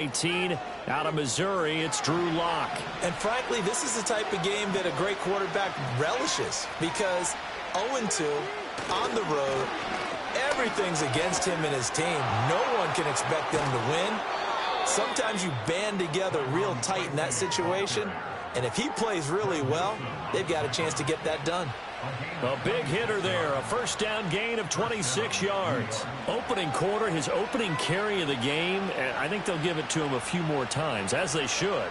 18 out of Missouri, it's Drew Lock. And frankly, this is the type of game that a great quarterback relishes because 0-2 on the road, everything's against him and his team. No one can expect them to win. Sometimes you band together real tight in that situation, and if he plays really well, they've got a chance to get that done. A big hitter there, a first down gain of 26 yards. Opening quarter, his opening carry of the game, and I think they'll give it to him a few more times, as they should.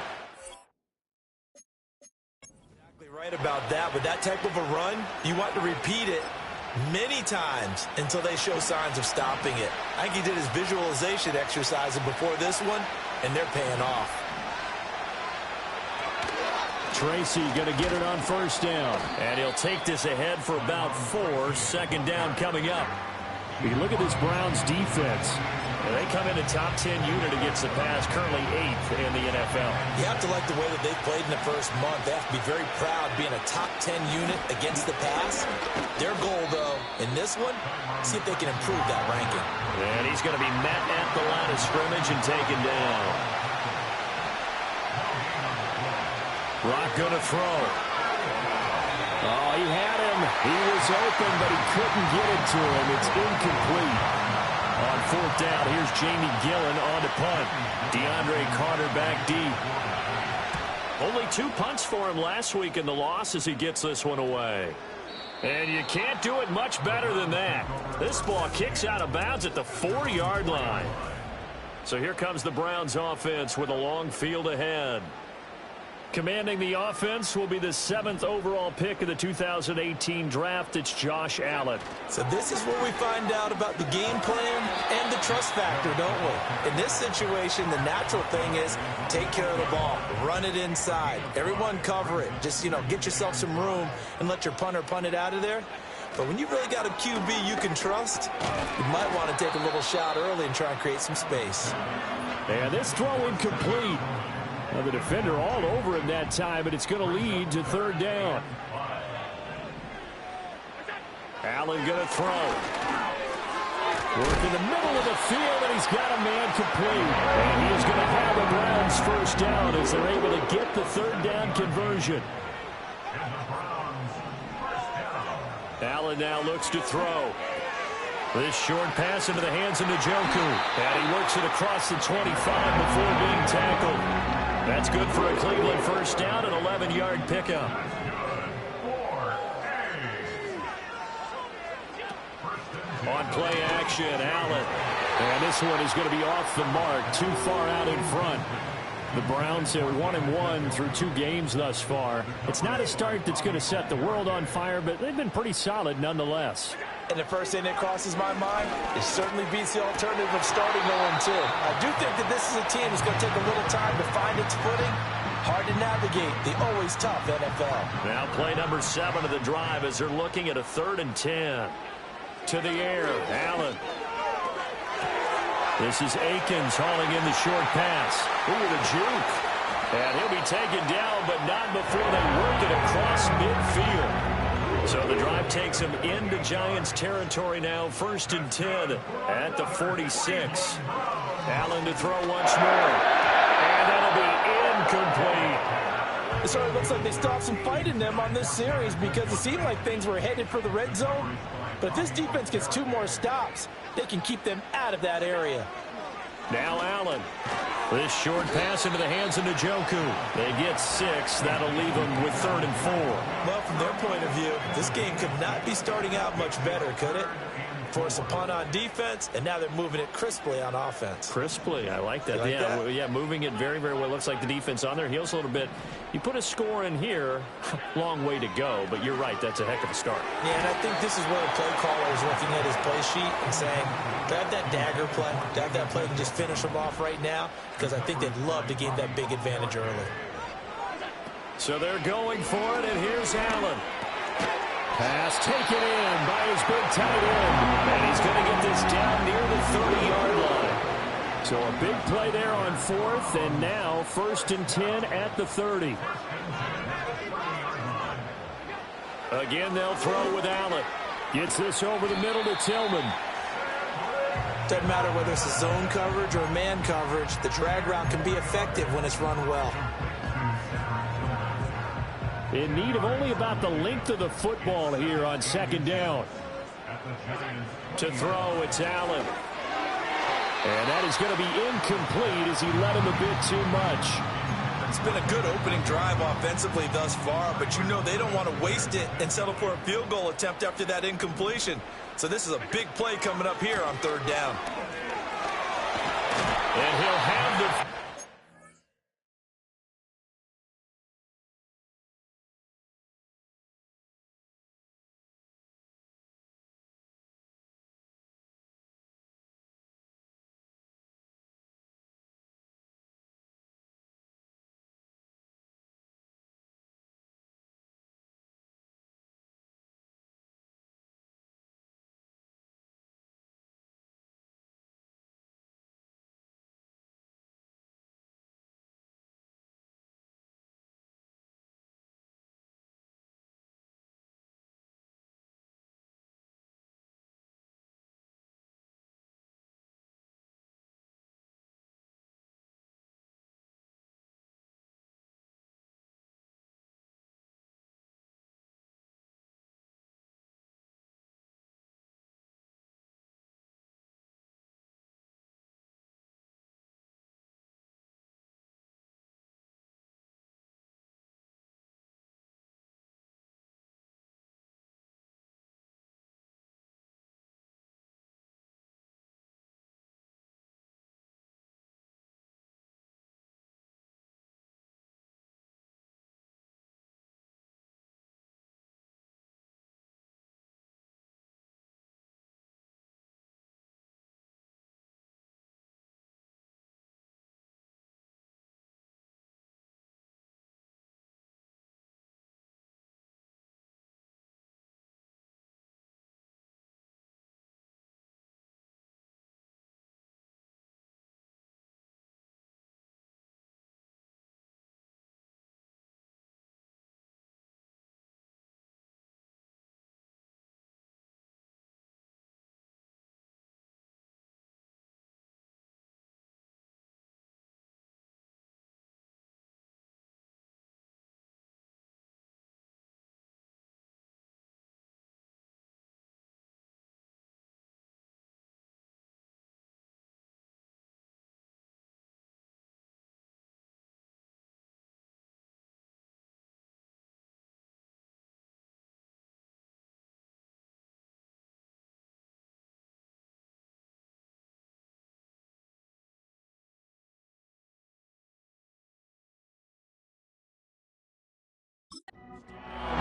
Exactly right about that. With that type of a run, you want to repeat it many times until they show signs of stopping it. I think he did his visualization exercises before this one, and they're paying off. Tracy going to get it on first down. And he'll take this ahead for about 4. Second down coming up. You look at this Browns defense. And they come in a top 10 unit against the pass, currently 8th in the NFL. You have to like the way that they've played in the first month. They have to be very proud being a top 10 unit against the pass. Their goal, though, in this one, see if they can improve that ranking. And he's going to be met at the line of scrimmage and taken down. Rock going to throw. Oh, he had him. He was open, but he couldn't get it to him. It's incomplete. On fourth down, here's Jamie Gillen on to punt. DeAndre Carter back deep. Only 2 punts for him last week in the loss as he gets this one away. And you can't do it much better than that. This ball kicks out of bounds at the 4-yard line. So here comes the Browns offense with a long field ahead. Commanding the offense will be the 7th overall pick of the 2018 draft. It's Josh Allen. So this is where we find out about the game plan and the trust factor, don't we? In this situation, the natural thing is take care of the ball, run it inside. Everyone cover it. Just, get yourself some room and let your punter punt it out of there. But when you've really got a QB you can trust, you might want to take a little shot early and try and create some space. And this throw incomplete. Now the defender all over him that time, but it's going to lead to third down. Allen going to throw. Work in the middle of the field, and he's got a man complete. And he is going to have the Browns first down as they're able to get the third down conversion. Allen now looks to throw. This short pass into the hands of Njoku. And he works it across the 25 before being tackled. That's good for a Cleveland first down, an 11-yard pickup. On play action, Allen. And this one is going to be off the mark, too far out in front. The Browns are 1-1 through 2 games thus far. It's not a start that's going to set the world on fire, but they've been pretty solid nonetheless. And the first thing that crosses my mind, it certainly beats the alternative of starting 0-2. I do think that this is a team that's going to take a little time to find its footing. Hard to navigate the always tough NFL. Now play number 7 of the drive as they're looking at a 3rd and 10. To the air, Allen. This is Akins hauling in the short pass. Ooh, the juke. And he'll be taken down, but not before they work it across midfield. So the drive takes him into Giants territory now, 1st and 10 at the 46. Allen to throw once more. And that'll be incomplete. So it looks like they stopped some fight in them on this series because it seemed like things were headed for the red zone. But if this defense gets 2 more stops, they can keep them out of that area. Now Allen. This short pass into the hands of Njoku. They get 6. That'll leave them with 3rd and 4. Well, from their point of view, this game could not be starting out much better, could it? Force a punt on defense, and now they're moving it crisply on offense. Crisply, I like that. Yeah, moving it very, very well. Looks like the defense on their heels a little bit. You put a score in here, long way to go, but you're right, that's a heck of a start. Yeah, and I think this is where the play caller is looking at his play sheet and saying, to have that dagger play, to have that play and just finish them off right now, because I think they'd love to gain that big advantage early. So they're going for it, and here's Allen. Pass taken in by his big tight end. And he's going to get this down near the 30-yard line. So a big play there on 4th, and now 1st and 10 at the 30. Again, they'll throw with Allen. Gets this over the middle to Tillman. Doesn't matter whether it's a zone coverage or man coverage, the drag route can be effective when it's run well. In need of only about the length of the football here on second down. To throw, it's Allen. And that is going to be incomplete as he led him a bit too much. It's been a good opening drive offensively thus far, but you know they don't want to waste it and settle for a field goal attempt after that incompletion. So this is a big play coming up here on third down. And he'll have the...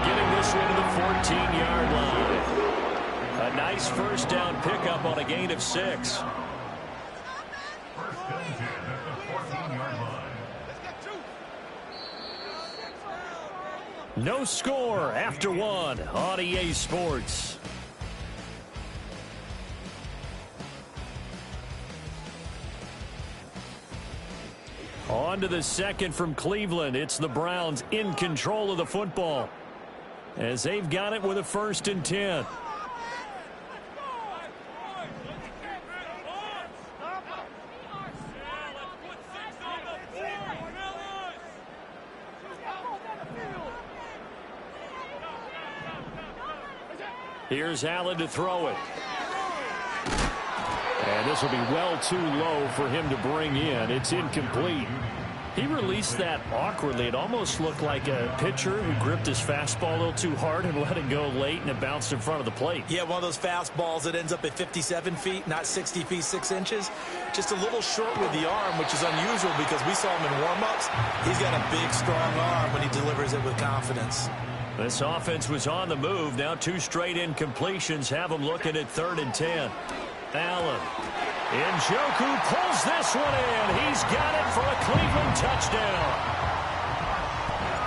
Getting this one to the 14-yard line. A nice first down pickup on a gain of 6. No score after one on EA Sports. On to the second from Cleveland. It's the Browns in control of the football as they've got it with a 1st and 10. Here's Allen to throw it. And this will be well too low for him to bring in. It's incomplete. He released that awkwardly. It almost looked like a pitcher who gripped his fastball a little too hard and let it go late, and it bounced in front of the plate. Yeah, one of those fastballs that ends up at 57 feet, not 60 feet, 6 inches. Just a little short with the arm, which is unusual because we saw him in warm-ups. He's got a big, strong arm when he delivers it with confidence. This offense was on the move. Now 2 straight incompletions have them looking at 3rd and 10. Allen. Njoku pulls this one in. He's got it for a Cleveland touchdown.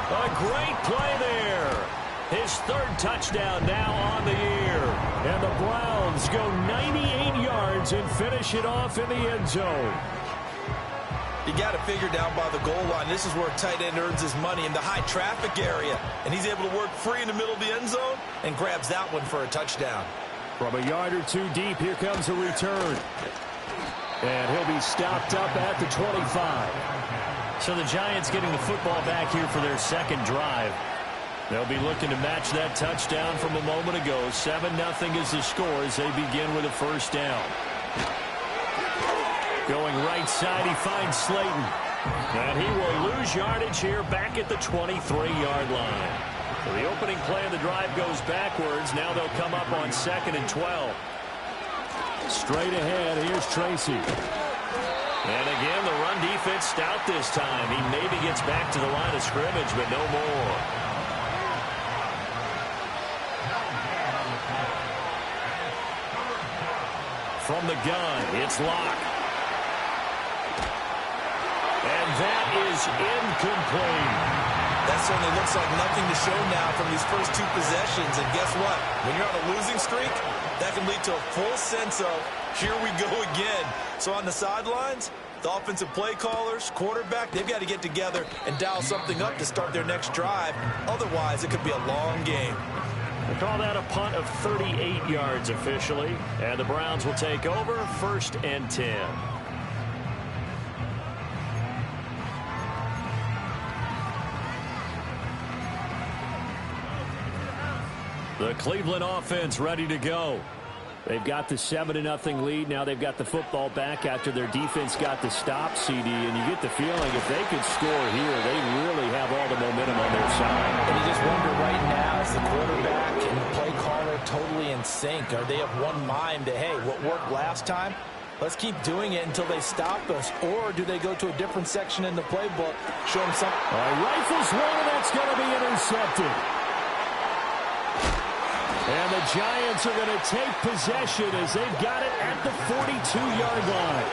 A great play there. His 3rd touchdown now on the year. And the Browns go 98 yards and finish it off in the end zone. You got to figure down by the goal line. This is where a tight end earns his money in the high traffic area. And he's able to work free in the middle of the end zone and grabs that one for a touchdown. From a yard or 2 deep, here comes a return. And he'll be stopped up at the 25. So the Giants getting the football back here for their second drive. They'll be looking to match that touchdown from a moment ago. 7-0 is the score as they begin with a first down. Going right side, he finds Slayton. And he will lose yardage here back at the 23-yard line. So the opening play of the drive goes backwards. Now they'll come up on 2nd and 12. Straight ahead, here's Tracy. And again, the run defense stout this time. He maybe gets back to the line of scrimmage, but no more. From the gun, it's Locke. And that is incomplete. That certainly looks like nothing to show now from these first two possessions. And guess what? When you're on a losing streak, that can lead to a full sense of, here we go again. So on the sidelines, the offensive play callers, quarterback, they've got to get together and dial something up to start their next drive. Otherwise, it could be a long game. We'll call that a punt of 38 yards officially. And the Browns will take over 1st and 10. The Cleveland offense ready to go. They've got the 7-0 lead. Now they've got the football back after their defense got the stop, CD. And you get the feeling if they could score here, they really have all the momentum on their side. And you just wonder right now, is the quarterback and the play caller totally in sync? Are they of one mind that, hey, what worked last time, let's keep doing it until they stop us? Or do they go to a different section in the playbook, show them something? Rifles one, and that's going to be intercepted. And the Giants are going to take possession as they've got it at the 42-yard line.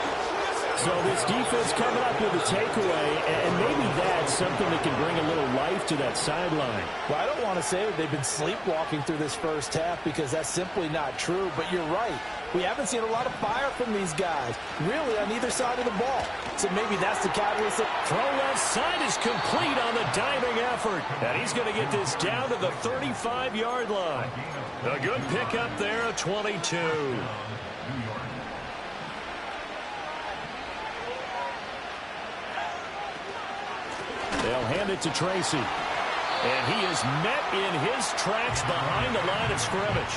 So this defense coming up with a takeaway, and maybe that's something that can bring a little life to that sideline. Well, I don't want to say that they've been sleepwalking through this first half because that's simply not true, but you're right. We haven't seen a lot of fire from these guys, really, on either side of the ball. So maybe that's the catalyst. Throw left side is complete on the diving effort. And he's going to get this down to the 35-yard line. A good pickup there at 22. They'll hand it to Tracy. And he is met in his tracks behind the line of scrimmage.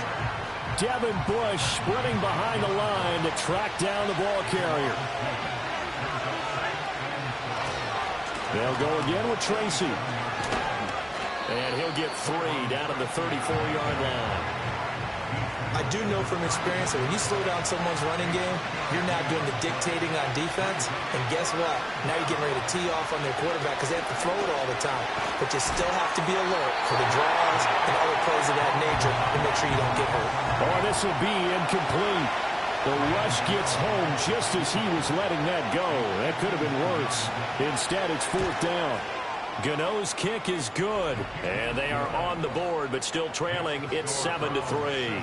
Devin Bush sprinting behind the line to track down the ball carrier. They'll go again with Tracy. And he'll get 3 down at the 34-yard line. I do know from experience that when you slow down someone's running game, you're now doing the dictating on defense. And guess what? Now you're getting ready to tee off on their quarterback because they have to throw it all the time. But you still have to be alert for the draws and other plays of that nature to make sure you don't get hurt. Oh, this will be incomplete. The rush gets home just as he was letting that go. That could have been worse. Instead, it's 4th down. Gano's kick is good. And they are on the board, but still trailing. It's 7-3.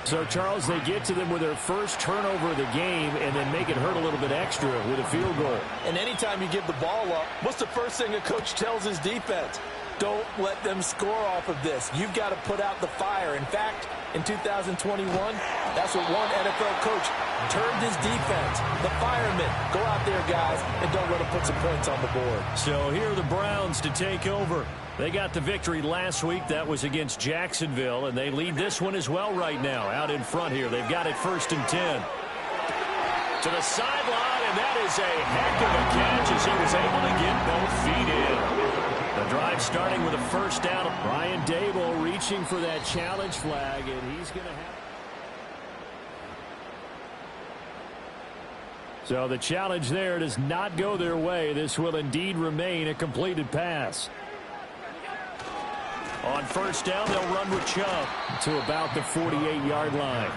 So, Charles, they get to them with their first turnover of the game and then make it hurt a little bit extra with a field goal. And anytime you give the ball up, what's the first thing a coach tells his defense? Don't let them score off of this. You've got to put out the fire. In fact, in 2021, that's what one NFL coach termed his defense. The firemen. Go out there, guys, and don't let them put some points on the board. So here are the Browns to take over. They got the victory last week. That was against Jacksonville, and they lead this one as well right now. Out in front here, they've got it 1st and 10. To the sideline, and that is a heck of a catch as he was able to get both feet in. The drive starting with a first down. Brian Daboll reaching for that challenge flag, and he's going to have... So the challenge there does not go their way. This will indeed remain a completed pass. On first down, they'll run with Chubb to about the 48-yard line.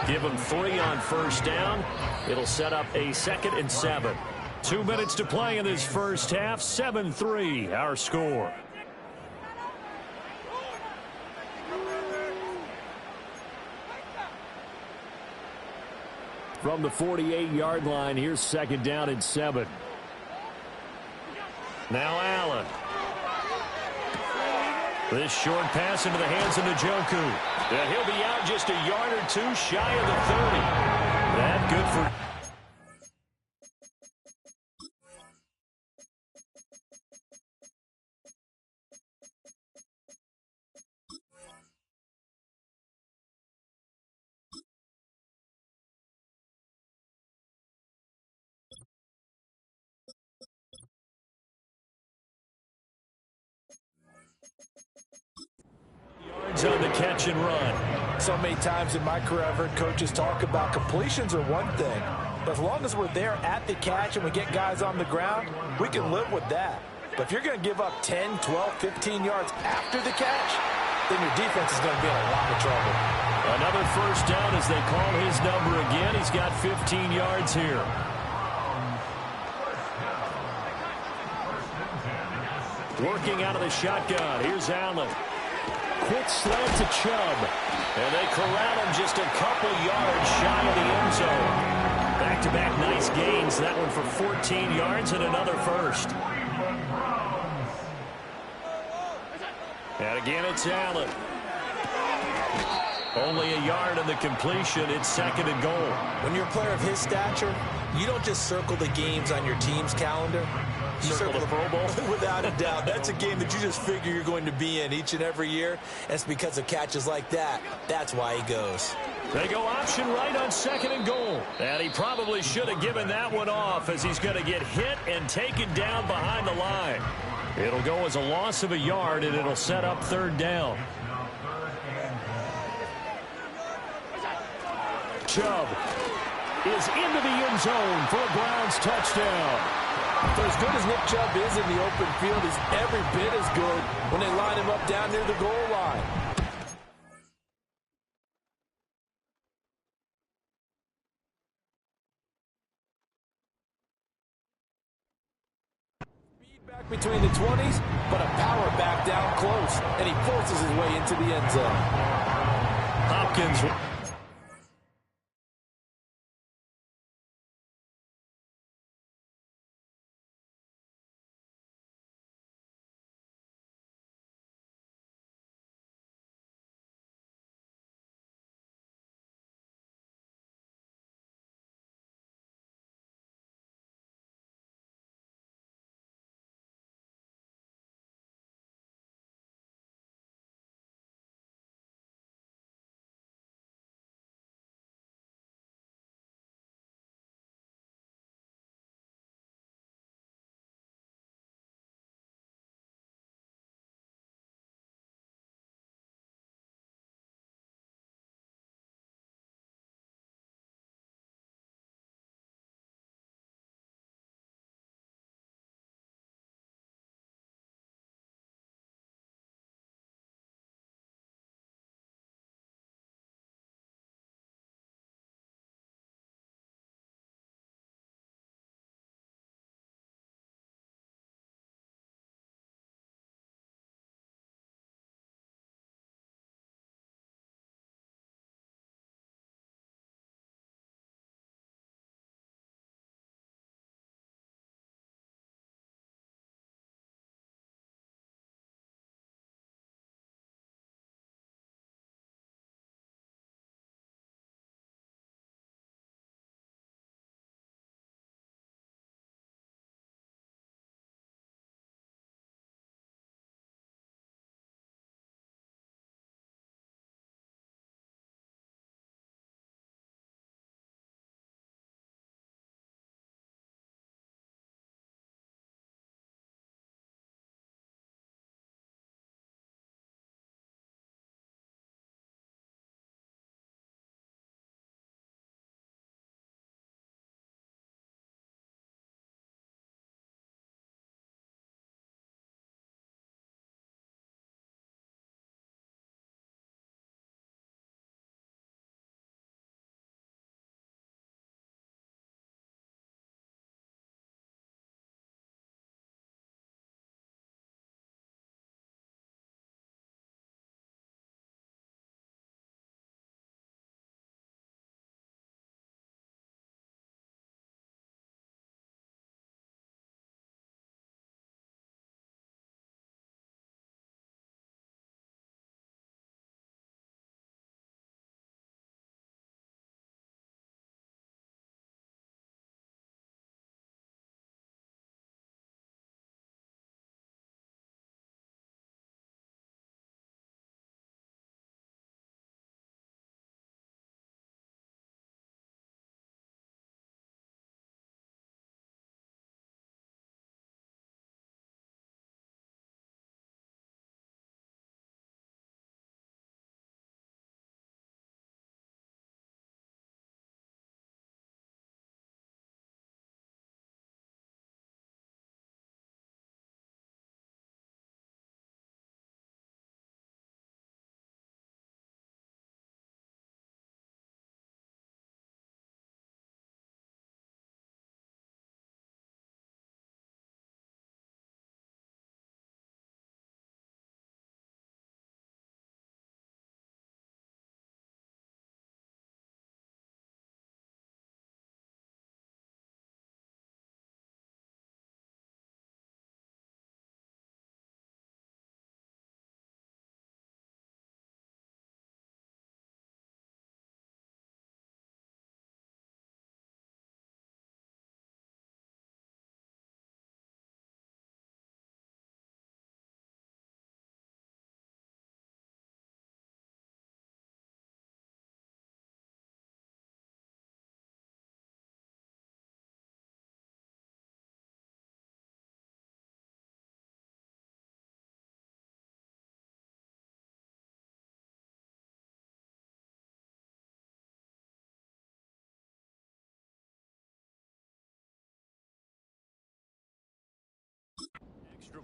Give them 3 on first down. It'll set up a 2nd and 7. 2 minutes to play in this first half. 7-3, our score. From the 48-yard line, here's 2nd down and 7. Now Allen. This short pass into the hands of Njoku. And he'll be out just a yard or two shy of the 30. That good for... yards on the catch and run. So many times in my career, I've heard coaches talk about completions are one thing. But as long as we're there at the catch and we get guys on the ground, we can live with that. But if you're going to give up 10, 12, 15 yards after the catch, then your defense is going to be in a lot of trouble. Another first down as they call his number again. He's got 15 yards here. Working out of the shotgun. Here's Allen. Quick slant to Chubb. And they corral him just a couple yards shy of the end zone. Back-to-back nice gains. That one for 14 yards and another first. And again, it's Allen. Only a yard on the completion. It's second and goal. When you're a player of his stature, you don't just circle the games on your team's calendar. You circle the Pro Bowl. Without a doubt. That's a game that you just figure you're going to be in each and every year. And it's because of catches like that. That's why he goes. They go option right on second and goal. And he probably should have given that one off as he's going to get hit and taken down behind the line. It'll go as a loss of a yard, and it'll set up third down. Chubb is into the end zone for a Browns touchdown. For as good as Nick Chubb is in the open field, he's every bit as good when they line him up down near the goal line. Speed back between the 20s, but a power back down close, and he forces his way into the end zone. Hopkins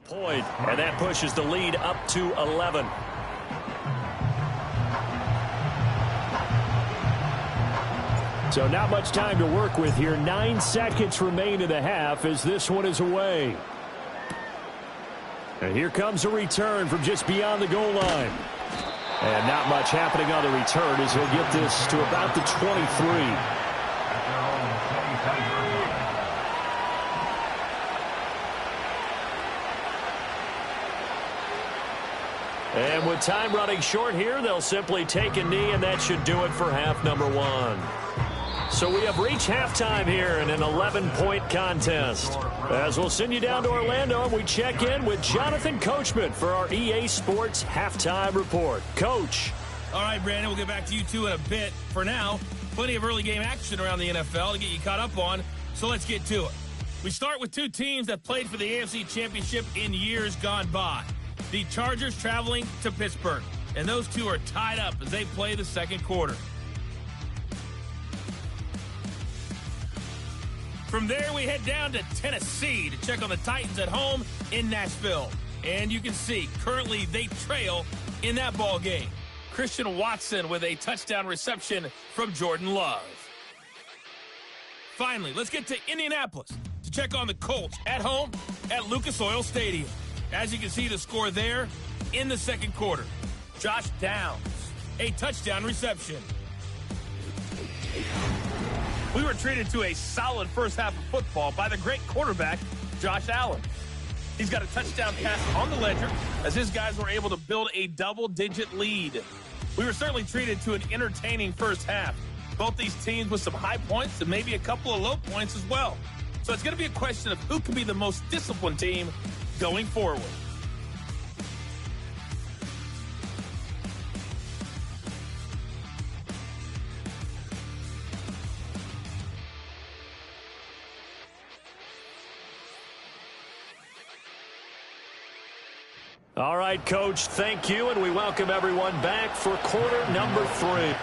point, and that pushes the lead up to 11. So not much time to work with here. 9 seconds remain in the half as this one is away. And here comes a return from just beyond the goal line. And not much happening on the return as he'll get this to about the 23. And with time running short here, they'll simply take a knee, and that should do it for half number one. So we have reached halftime here in an 11-point contest. As we'll send you down to Orlando, and we check in with Jonathan Coachman for our EA Sports Halftime Report. Coach. All right, Brandon, we'll get back to you two in a bit. For now, plenty of early game action around the NFL to get you caught up on, so let's get to it. We start with two teams that played for the AFC Championship in years gone by. The Chargers traveling to Pittsburgh, and those two are tied up as they play the second quarter. From there, we head down to Tennessee to check on the Titans at home in Nashville. And you can see, currently they trail in that ball game. Christian Watson with a touchdown reception from Jordan Love. Finally, let's get to Indianapolis to check on the Colts at home at Lucas Oil Stadium. As you can see, the score there in the second quarter. Josh Downs, a touchdown reception. We were treated to a solid first half of football by the great quarterback, Josh Allen. He's got a touchdown pass on the ledger as his guys were able to build a double-digit lead. We were certainly treated to an entertaining first half. Both these teams with some high points and maybe a couple of low points as well. So it's going to be a question of who can be the most disciplined team going forward. All right, Coach, thank you, and we welcome everyone back for quarter number 3.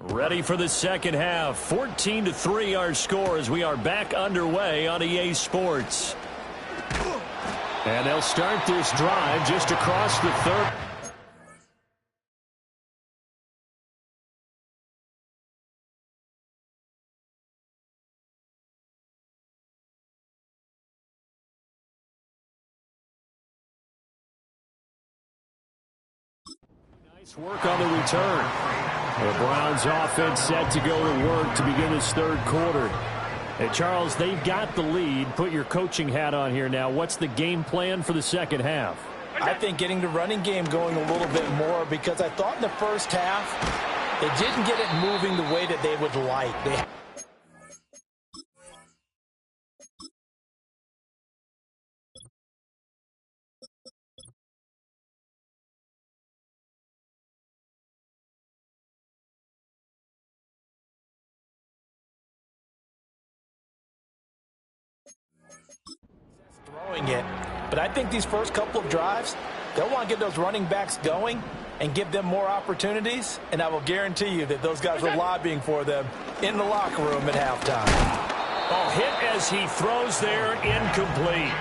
Ready for the second half. 14-3 our score as we are back underway on EA Sports. And they'll start this drive just across the 30. Nice work on the return. The Browns offense set to go to work to begin this third quarter. Hey, Charles, they've got the lead. Put your coaching hat on here now. What's the game plan for the second half? I think getting the running game going a little bit more, because I thought in the first half they didn't get it moving the way that they would like. Throwing it, but I think these first couple of drives, they'll want to get those running backs going and give them more opportunities, and I will guarantee you that those guys are lobbying for them in the locker room at halftime. Oh, hit as he throws there, incomplete.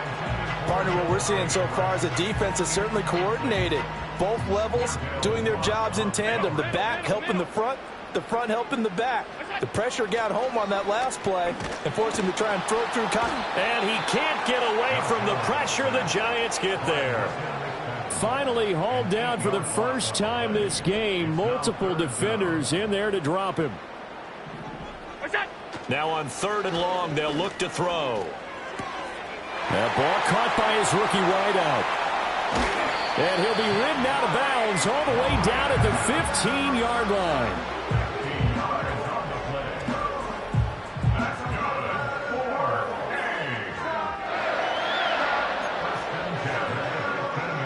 Partner, what we're seeing so far is the defense is certainly coordinated. Both levels doing their jobs in tandem. The back helping the front, the front helping the back. The pressure got home on that last play and forced him to try and throw through Cotton. And he can't get away from the pressure. The Giants get there. Finally hauled down for the first time this game. Multiple defenders in there to drop him. Now on 3rd and long, they'll look to throw. That ball caught by his rookie wideout. And he'll be ridden out of bounds all the way down at the 15-yard line.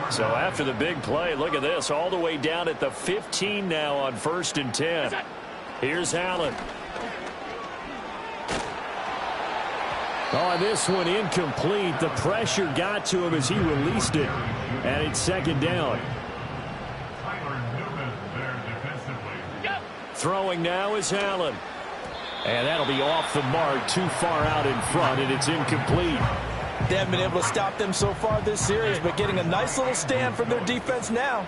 So after the big play, look at this, all the way down at the 15 now on 1st and 10. Here's Allen. Oh, this one incomplete. The pressure got to him as he released it. And it's 2nd down. Throwing now is Allen. And that'll be off the mark, too far out in front, and it's incomplete. They haven't been able to stop them so far this series, but getting a nice little stand from their defense now.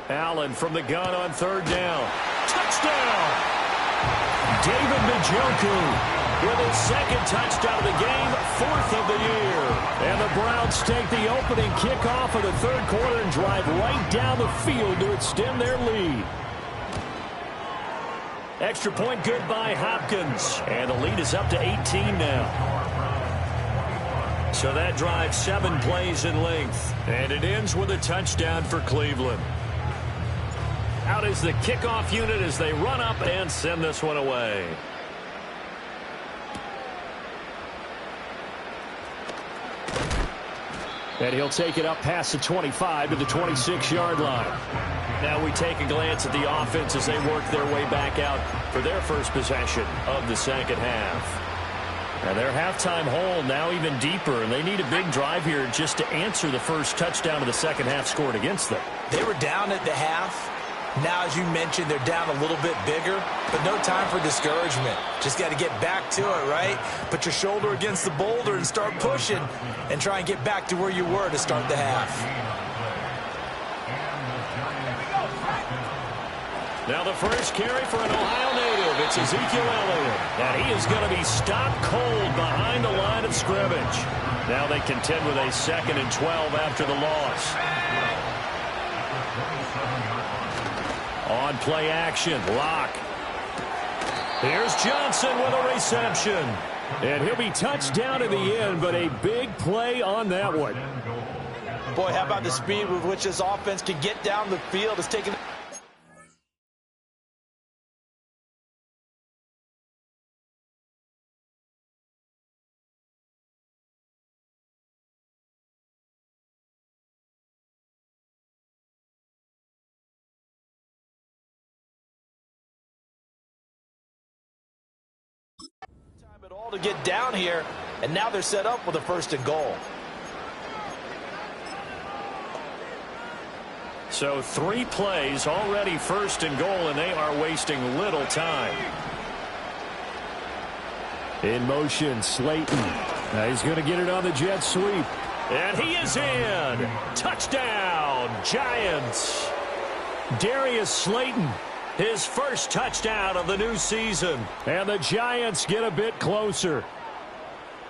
Allen from the gun on 3rd down. Touchdown! David Njoku with his 2nd touchdown of the game, 4th of the year. And the Browns take the opening kickoff of the 3rd quarter and drive right down the field to extend their lead. Extra point good by Hopkins. And the lead is up to 18 now. So that drive 7 plays in length. And it ends with a touchdown for Cleveland. Out is the kickoff unit as they run up and send this one away. And he'll take it up past the 25 to the 26-yard line. Now we take a glance at the offense as they work their way back out for their first possession of the 2nd half. And their halftime hole now even deeper, and they need a big drive here just to answer the first touchdown of the 2nd half scored against them. They were down at the half. Now, as you mentioned, they're down a little bit bigger, but no time for discouragement. Just got to get back to it, right? Put your shoulder against the boulder and start pushing and try and get back to where you were to start the half. Now the first carry for an Ohio native. It's Ezekiel Elliott. And he is going to be stopped cold behind the line of scrimmage. Now they contend with a 2nd and 12 after the loss. On play action, Locke. Here's Johnson with a reception. And he'll be touched down in the end, but a big play on that one. Boy, how about the speed with which this offense can get down the field? It's taking... at all to get down here, and now they're set up with a 1st and goal. So 3 plays already 1st and goal, and they are wasting little time. In motion, Slayton. Now he's going to get it on the jet sweep. And he is in. Touchdown, Giants. Darius Slayton, his first touchdown of the new season. And the Giants get a bit closer.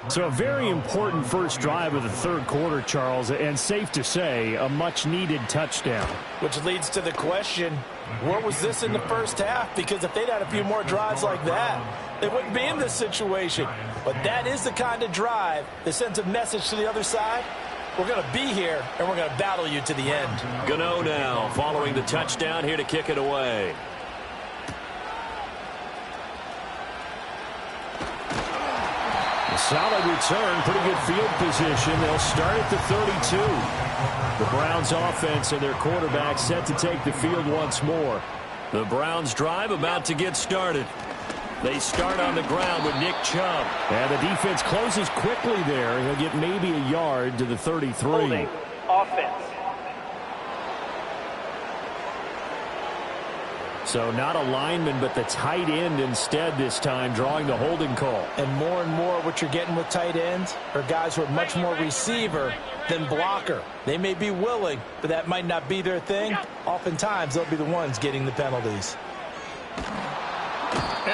So a very important first drive of the 3rd quarter, Charles, and safe to say, a much-needed touchdown. Which leads to the question, where was this in the first half? Because if they'd had a few more drives like that, they wouldn't be in this situation. But that is the kind of drive that sends a message to the other side. We're going to be here, and we're going to battle you to the end. Gano now, following the touchdown, here to kick it away. Solid return, pretty good field position. They'll start at the 32. The Browns offense and their quarterback set to take the field once more. The Browns drive about to get started. They start on the ground with Nick Chubb. And the defense closes quickly there. He'll get maybe a yard to the 33. Holding offense. So not a lineman, but the tight end instead this time, drawing the holding call. And more what you're getting with tight ends are guys who are much more receiver than blocker. They may be willing, but that might not be their thing. Oftentimes, they'll be the ones getting the penalties.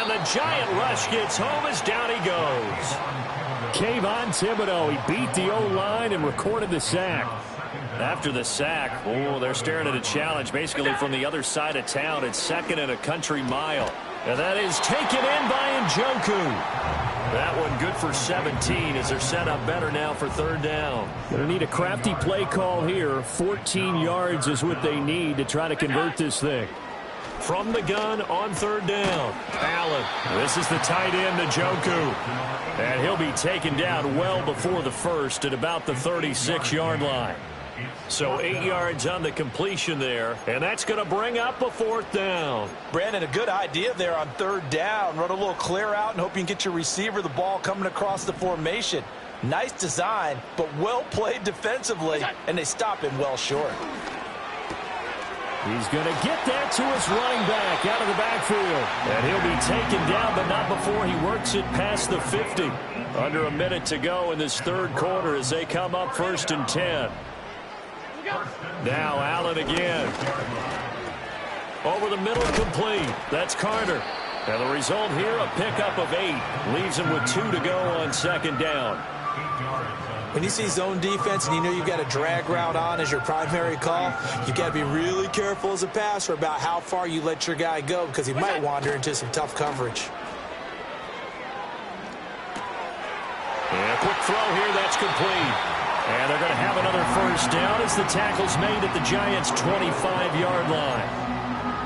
And the giant rush gets home as down he goes. Kayvon Thibodeaux, he beat the O-line and recorded the sack. After the sack, they're staring at a challenge basically from the other side of town. It's 2nd and a country mile. And that is taken in by Njoku. That one good for 17 as they're set up better now for 3rd down. Going to need a crafty play call here. 14 yards is what they need to try to convert this thing. From the gun on 3rd down. Allen. This is the tight end, Njoku. And he'll be taken down well before the first at about the 36-yard line. So 8 yards on the completion there, and that's going to bring up a 4th down. Brandon, a good idea there on 3rd down. Run a little clear out and hope you can get your receiver the ball coming across the formation. Nice design, but well played defensively, and they stop him well short. He's going to get that to his running back out of the backfield. And he'll be taken down, but not before he works it past the 50. Under a minute to go in this 3rd quarter as they come up 1st and 10. Now Allen again. Over the middle, complete. That's Carter. And the result here, a pickup of 8. Leaves him with 2 to go on 2nd down. When you see zone defense and you know you've got a drag route on as your primary call, you've got to be really careful as a passer about how far you let your guy go because he might wander into some tough coverage. And a quick throw here, that's complete. And they're going to have another 1st down as the tackle's made at the Giants' 25-yard line.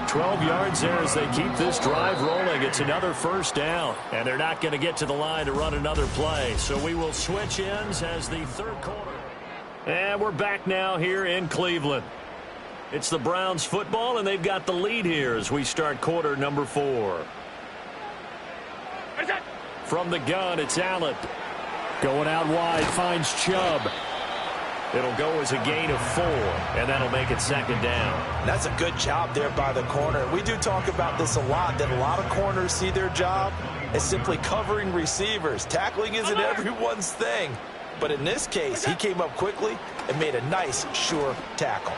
12 yards there as they keep this drive rolling. It's another 1st down. And they're not going to get to the line to run another play. So we will switch ends as the 3rd quarter. And we're back now here in Cleveland. It's the Browns football, and they've got the lead here as we start quarter number 4. From the gun, it's Allen. Going out wide, finds Chubb. It'll go as a gain of 4, and that'll make it 2nd down. That's a good job there by the corner. We do talk about this a lot, that a lot of corners see their job as simply covering receivers. Tackling isn't everyone's thing. But in this case, he came up quickly and made a nice, sure tackle.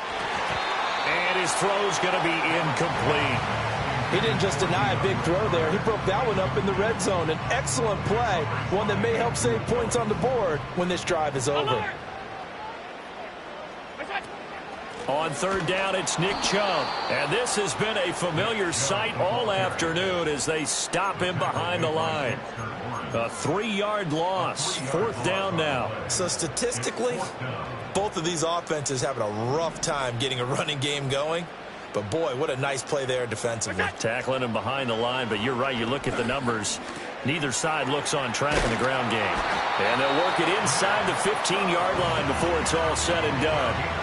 And his throw's going to be incomplete. He didn't just deny a big throw there. He broke that one up in the red zone. An excellent play, one that may help save points on the board when this drive is over. On 3rd down, it's Nick Chubb. And this has been a familiar sight all afternoon as they stop him behind the line. A 3-yard loss. 4th down now. So statistically, both of these offenses having a rough time getting a running game going. But, boy, what a nice play there defensively. Tackling him behind the line, but you're right. You look at the numbers. Neither side looks on track in the ground game. And they'll work it inside the 15-yard line before it's all said and done.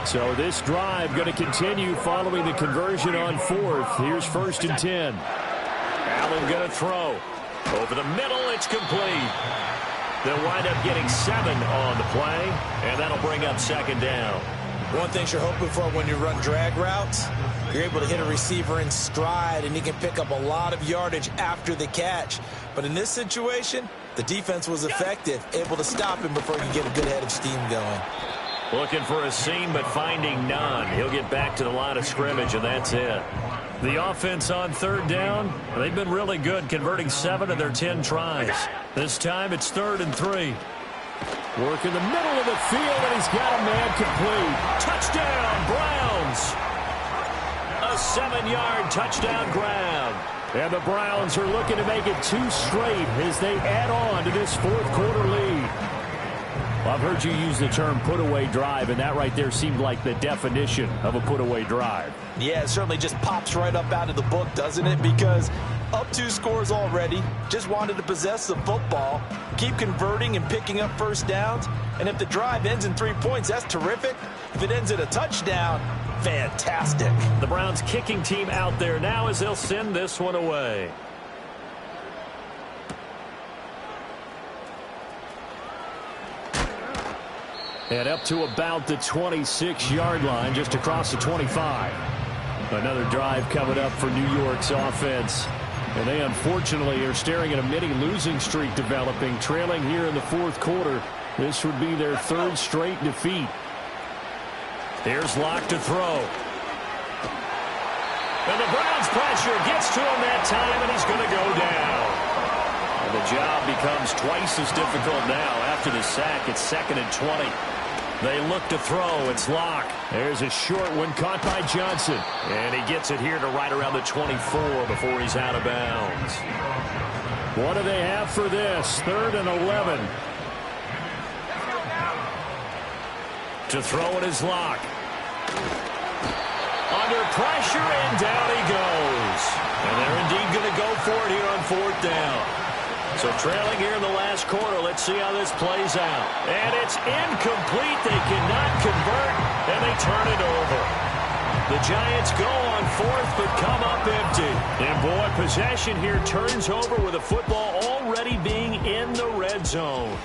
So this drive going to continue following the conversion on 4th. Here's 1st and 10. Allen going to throw. Over the middle, it's complete. They'll wind up getting 7 on the play, and that'll bring up 2nd down. One thing you're hoping for when you run drag routes, you're able to hit a receiver in stride, and he can pick up a lot of yardage after the catch. But in this situation, the defense was effective, able to stop him before he could get a good head of steam going. Looking for a seam, but finding none. He'll get back to the line of scrimmage, and that's it. The offense on 3rd down, they've been really good, converting 7 of their 10 tries. This time it's 3rd and 3. Work in the middle of the field, and he's got a man complete. Touchdown, Browns! A 7-yard touchdown grab. And the Browns are looking to make it 2 straight as they add on to this 4th quarter lead. Well, I've heard you use the term put-away drive, and that right there seemed like the definition of a put-away drive. Yeah, it certainly just pops right up out of the book, doesn't it? Because up 2 scores already, just wanted to possess the football, keep converting and picking up 1st downs, and if the drive ends in 3 points, that's terrific. If it ends in a touchdown, fantastic. The Browns kicking team out there now as they'll send this one away. And up to about the 26-yard line, just across the 25. Another drive coming up for New York's offense. And they unfortunately are staring at a mini losing streak developing, trailing here in the 4th quarter. This would be their 3rd straight defeat. Here's Locke to throw. And the Browns pressure gets to him that time, and he's going to go down. And the job becomes twice as difficult now. After the sack, it's 2nd and 20. They look to throw. It's Locke. There's a short one caught by Johnson. And he gets it here to right around the 24 before he's out of bounds. What do they have for this? 3rd and 11. To throw it is Locke. Under pressure, and down he goes. And they're indeed going to go for it here on 4th down. So trailing here in the last quarter, let's see how this plays out. And it's incomplete. They cannot convert, and they turn it over. The Giants go on 4th, but come up empty. And boy, possession here turns over with the football already being in the red zone.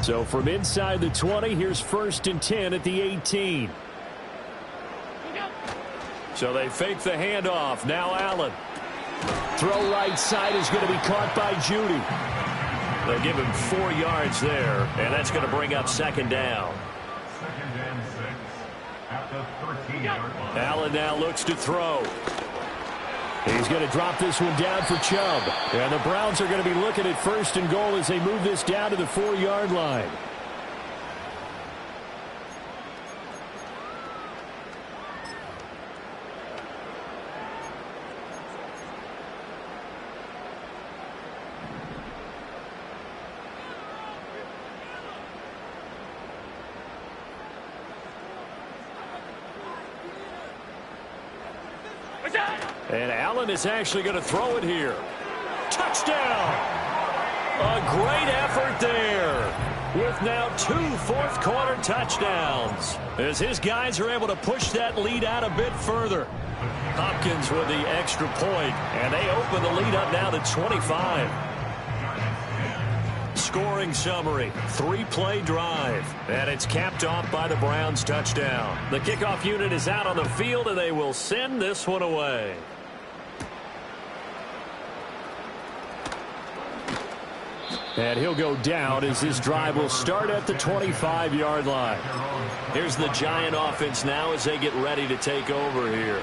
So from inside the 20, here's 1st and 10 at the 18. So they fake the handoff. Now Allen. Throw right side is going to be caught by Judy. They'll give him 4 yards there, and that's going to bring up 2nd down. 2nd and 6 at the 13-yard line. Allen now looks to throw. He's going to drop this one down for Chubb. And the Browns are going to be looking at 1st and goal as they move this down to the 4-yard line. And Allen is actually going to throw it here. Touchdown! A great effort there with now 2 fourth-quarter touchdowns as his guys are able to push that lead out a bit further. Hopkins with the extra point, and they open the lead up now to 25. Scoring summary, 3-play drive, and it's capped off by the Browns touchdown. The kickoff unit is out on the field, and they will send this one away. And he'll go down as this drive will start at the 25-yard line. Here's the Giant offense now as they get ready to take over here.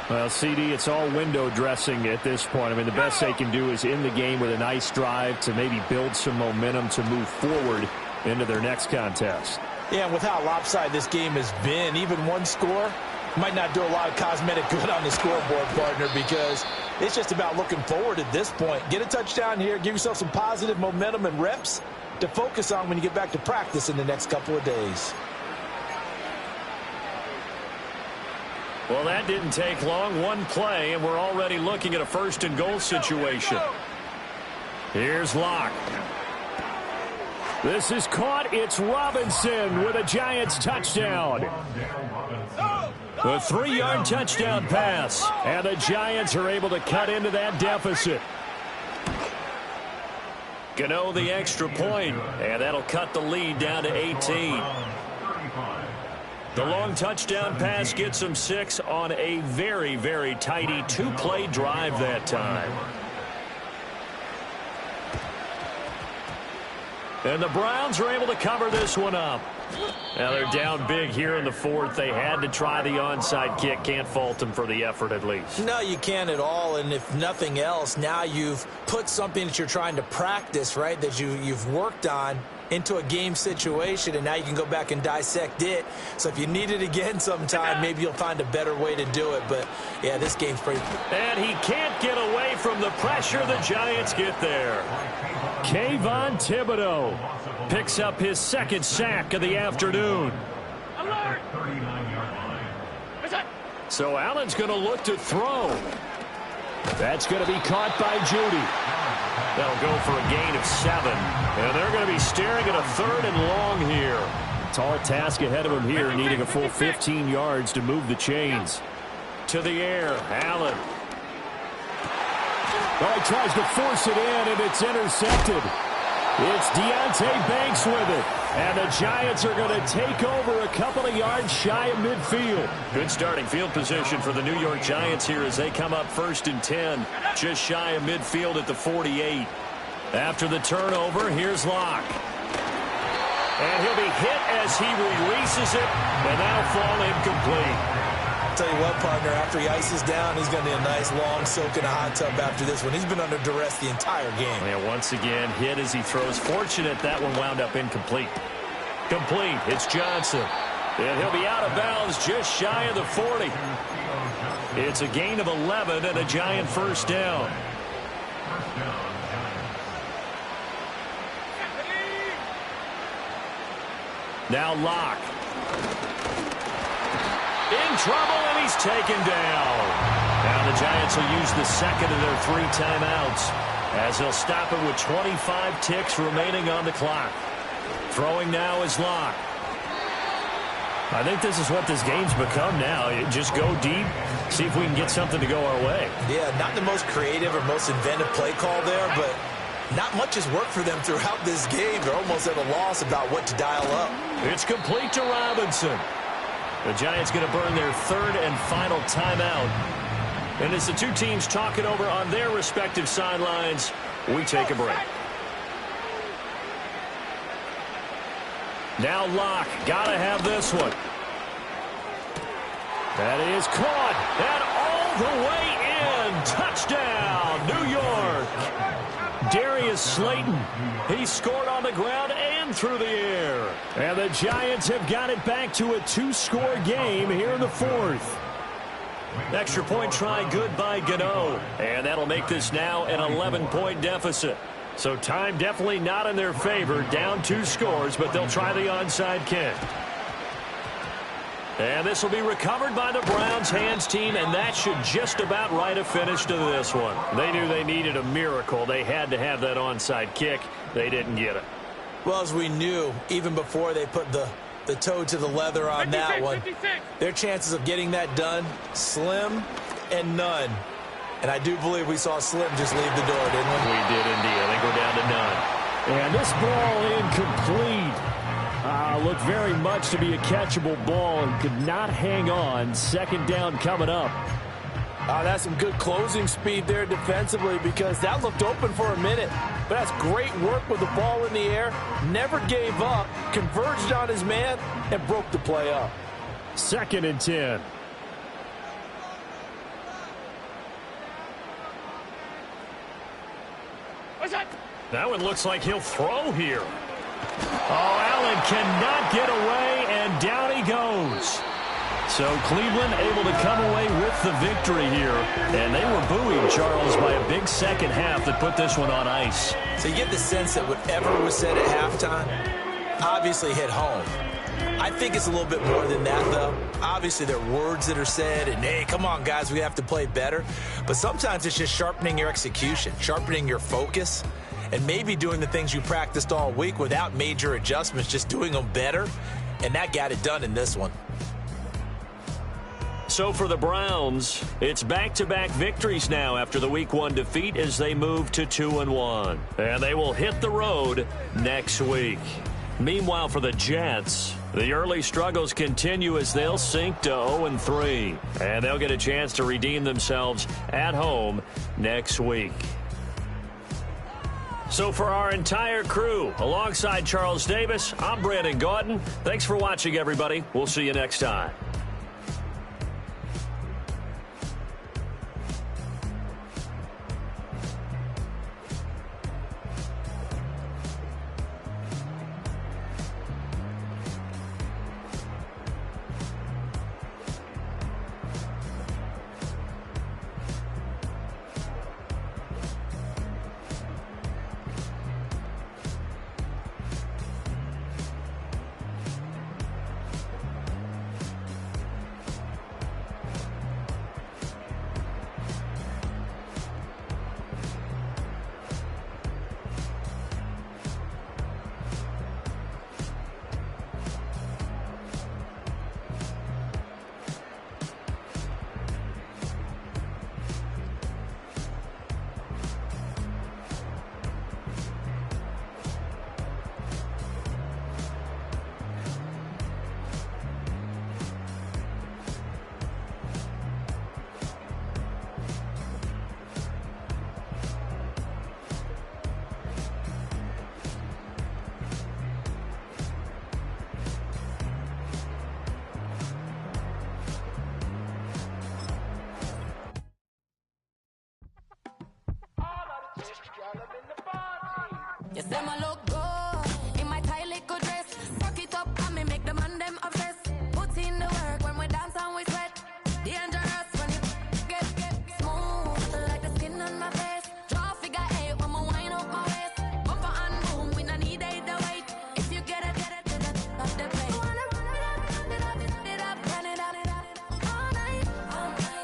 Well, CD, it's all window dressing at this point. I mean, the best they can do is end the game with a nice drive to maybe build some momentum to move forward into their next contest. Yeah, and with how lopsided this game has been, even one score might not do a lot of cosmetic good on the scoreboard, partner, because it's just about looking forward at this point. Get a touchdown here, give yourself some positive momentum and reps to focus on when you get back to practice in the next couple of days. Well, that didn't take long. One play, and we're already looking at a 1st and goal situation. Here's Locke. This is caught. It's Robinson with a Giants touchdown. A 3-yard touchdown pass, and the Giants are able to cut into that deficit. Gano the extra point, and that'll cut the lead down to 18. The long touchdown pass gets them 6 on a very, very tidy 2-play drive that time. And the Browns are able to cover this one up. Now they're down big here in the 4th. They had to try the onside kick. Can't fault them for the effort at least. No, you can't at all. And if nothing else, now you've put something that you're trying to practice, right, that you've worked on into a game situation, and now you can go back and dissect it. So if you need it again sometime, maybe you'll find a better way to do it. But, yeah, this game's pretty... And he can't get away from the pressure. The Giants get there. Kayvon Thibodeau picks up his 2nd sack of the afternoon. So Allen's going to look to throw. That's going to be caught by Judy. That'll go for a gain of 7. And they're going to be staring at a 3rd and long here. Tall task ahead of him here, needing a full 15 yards to move the chains. To the air, Allen. Oh, he tries to force it in, and it's intercepted. It's Deonte Banks with it. And the Giants are going to take over a couple of yards shy of midfield. Good starting field position for the New York Giants here as they come up 1st and 10, just shy of midfield at the 48. After the turnover, here's Locke. And he'll be hit as he releases it, and that'll fall incomplete. Tell you what, partner, after he ices down, he's going to need a nice long soak in a hot tub after this one. He's been under duress the entire game. And once again, hit as he throws. Fortunate that one wound up incomplete. Complete. It's Johnson. And he'll be out of bounds just shy of the 40. It's a gain of 11 and a Giant first down. Now Locke. In trouble, and he's taken down. Now the Giants will use the second of their 3 timeouts as they'll stop it with 25 ticks remaining on the clock. Throwing now is Locke. I think this is what this game's become now. Just go deep, see if we can get something to go our way. Yeah, not the most creative or most inventive play call there, but not much has worked for them throughout this game. They're almost at a loss about what to dial up. It's complete to Robinson. The Giants going to burn their 3rd and final timeout. And as the two teams talk it over on their respective sidelines, we take a break. Now Locke, got to have this one. That is caught, and all the way in. Touchdown, New York. Darius Slayton, he scored on the ground and through the air. And the Giants have got it back to a 2-score game here in the 4th. Extra point try good by Gano. And that'll make this now an 11-point deficit. So time definitely not in their favor. Down 2 scores, but they'll try the onside kick. And this will be recovered by the Browns hands team, and that should just about write a finish to this one. They knew they needed a miracle. They had to have that onside kick. They didn't get it. Well, as we knew, even before they put the toe to the leather on that one, their chances of getting that done, slim and none. And I do believe we saw Slim just leave the door, didn't we? We did indeed. I think we're down to none. And this ball incomplete. Looked very much to be a catchable ball and could not hang on. 2nd down coming up. That's some good closing speed there defensively, because that looked open for a minute. But that's great work with the ball in the air. Never gave up, converged on his man, and broke the play up. 2nd and 10. That one looks like he'll throw here. Oh, Allen cannot get away, and down he goes. So Cleveland able to come away with the victory here. And they were buoyed, Charles, by a big second half that put this one on ice. So you get the sense that whatever was said at halftime obviously hit home. I think it's a little bit more than that, though. Obviously, there are words that are said, and, hey, come on, guys, we have to play better. But sometimes it's just sharpening your execution, sharpening your focus, and maybe doing the things you practiced all week without major adjustments, just doing them better. And that got it done in this one. So for the Browns, it's back-to-back victories now after the Week 1 defeat as they move to 2-1. And they will hit the road next week. Meanwhile, for the Jets, the early struggles continue as they'll sink to 0-3. And they'll get a chance to redeem themselves at home next week. So for our entire crew, alongside Charles Davis, I'm Brandon Gaudin. Thanks for watching, everybody. We'll see you next time. You say my look good in my tight little dress. Fuck it up and me make the man them obsessed. Put in the work when we dance and we sweat. Dangerous when you get smooth like the skin on my face. Draw figure 8 when I wind up my waist. Bumper and boom, we no need the weight. If you get it, off the plate. Wanna run it up all night.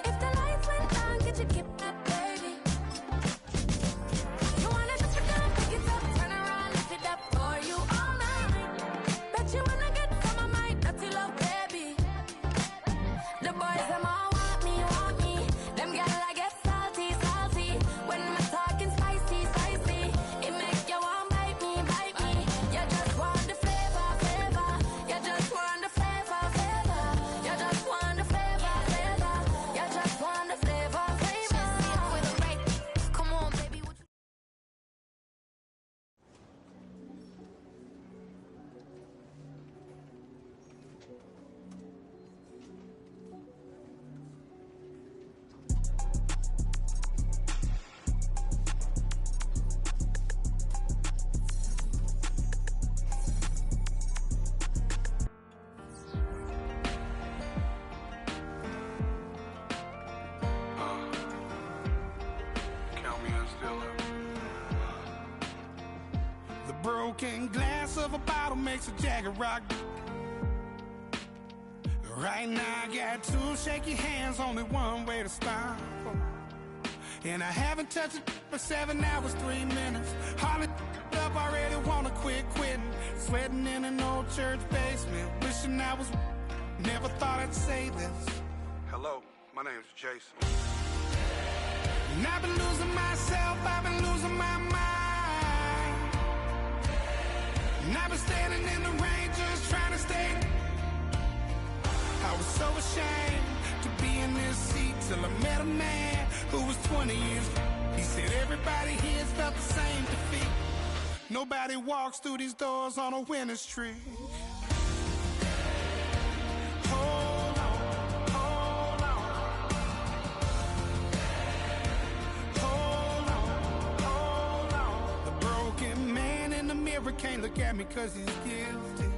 If the lights went down, get your keep that baby. You wanna touch your gun, pick it up, turn around, lift it up for you all night. Bet you wanna get some of my dirty love, baby. The boys them all want me. Them gyal I get salty. When I'm talking spicy. It make you want bite me. You just want the flavor. You just want the flavor. You just want the flavor. You just want the flavor. With a break. Come on, baby. Count me in still up. The broken glass of a bottle makes a Jagger rock. Right now I got 2 shaky hands, only one way to stop. And I haven't touched it for 7 hours, 3 minutes. Hardly up, already wanna quitting. Sweating in an old church basement, wishing I was. Never thought I'd say this. Hello, my name's Jason. And I've been losing myself, I've been losing my mind. And I've been standing in the rain just trying to stay. I was so ashamed to be in this seat till I met a man who was 20 years. He said everybody here's felt the same defeat. Nobody walks through these doors on a winning streak. Hold on. The broken man in the mirror can't look at me 'cause he's guilty.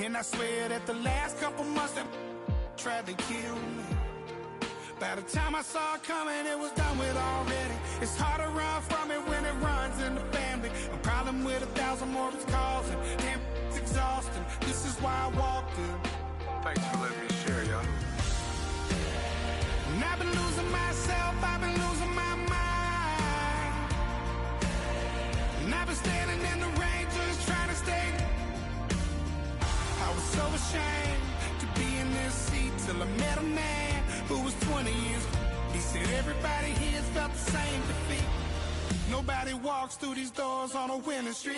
And I swear that the last couple months that tried to kill me. By the time I saw it coming, it was done with already. It's hard to run from it when it runs in the family. A problem with 1,000 more it's causing. Damn, it's exhausting. This is why I walked in. Thanks for letting me share, y'all. And I've been losing myself, I've been losing my mind. And I've been standing in the rain just trying to stay. I was so ashamed to be in this seat till I met a man who was 20 years. He said everybody here's felt the same defeat. Nobody walks through these doors on a winning streak.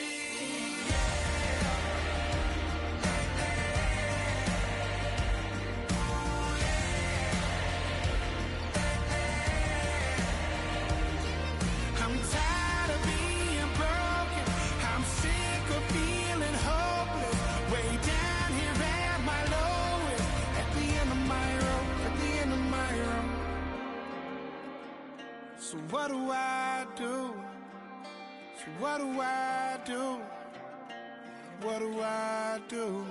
I'm tired of being broken. I'm sick of feeling hopeless. Way down here at my lowest. At the end of my road. At the end of my road. So what do I do? So what do I do? What do I do?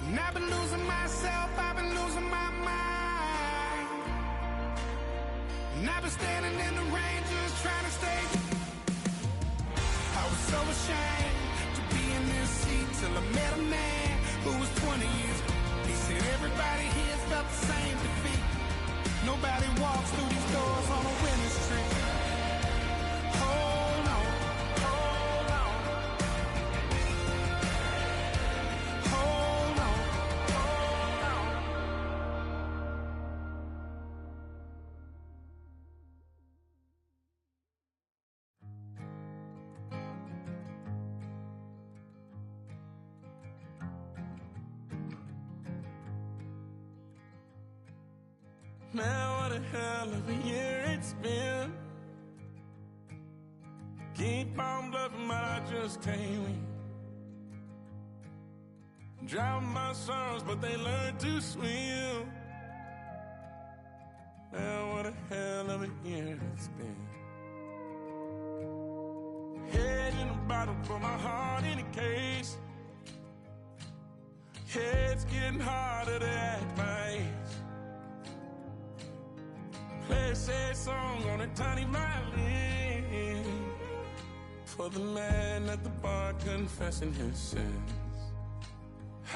And I've been losing myself, I've been losing my mind. And I've been standing in the rain just trying to stay. I was so ashamed to be in this seat till I met a man who was 20 years. He said everybody here's felt the same defeat. Nobody walks through these doors on a winning streak. Hold on. Hold on. Hold on. Hold on. Man, what a hell of a year it's been. Keep on bluffing, but I just can't win. Drown my sorrows, but they learn to swim. Man, it's been. Head in a bottle for my heart in a case. Head's getting harder to act my age. Play a sad song on a tiny violin for the man at the bar confessing his sins.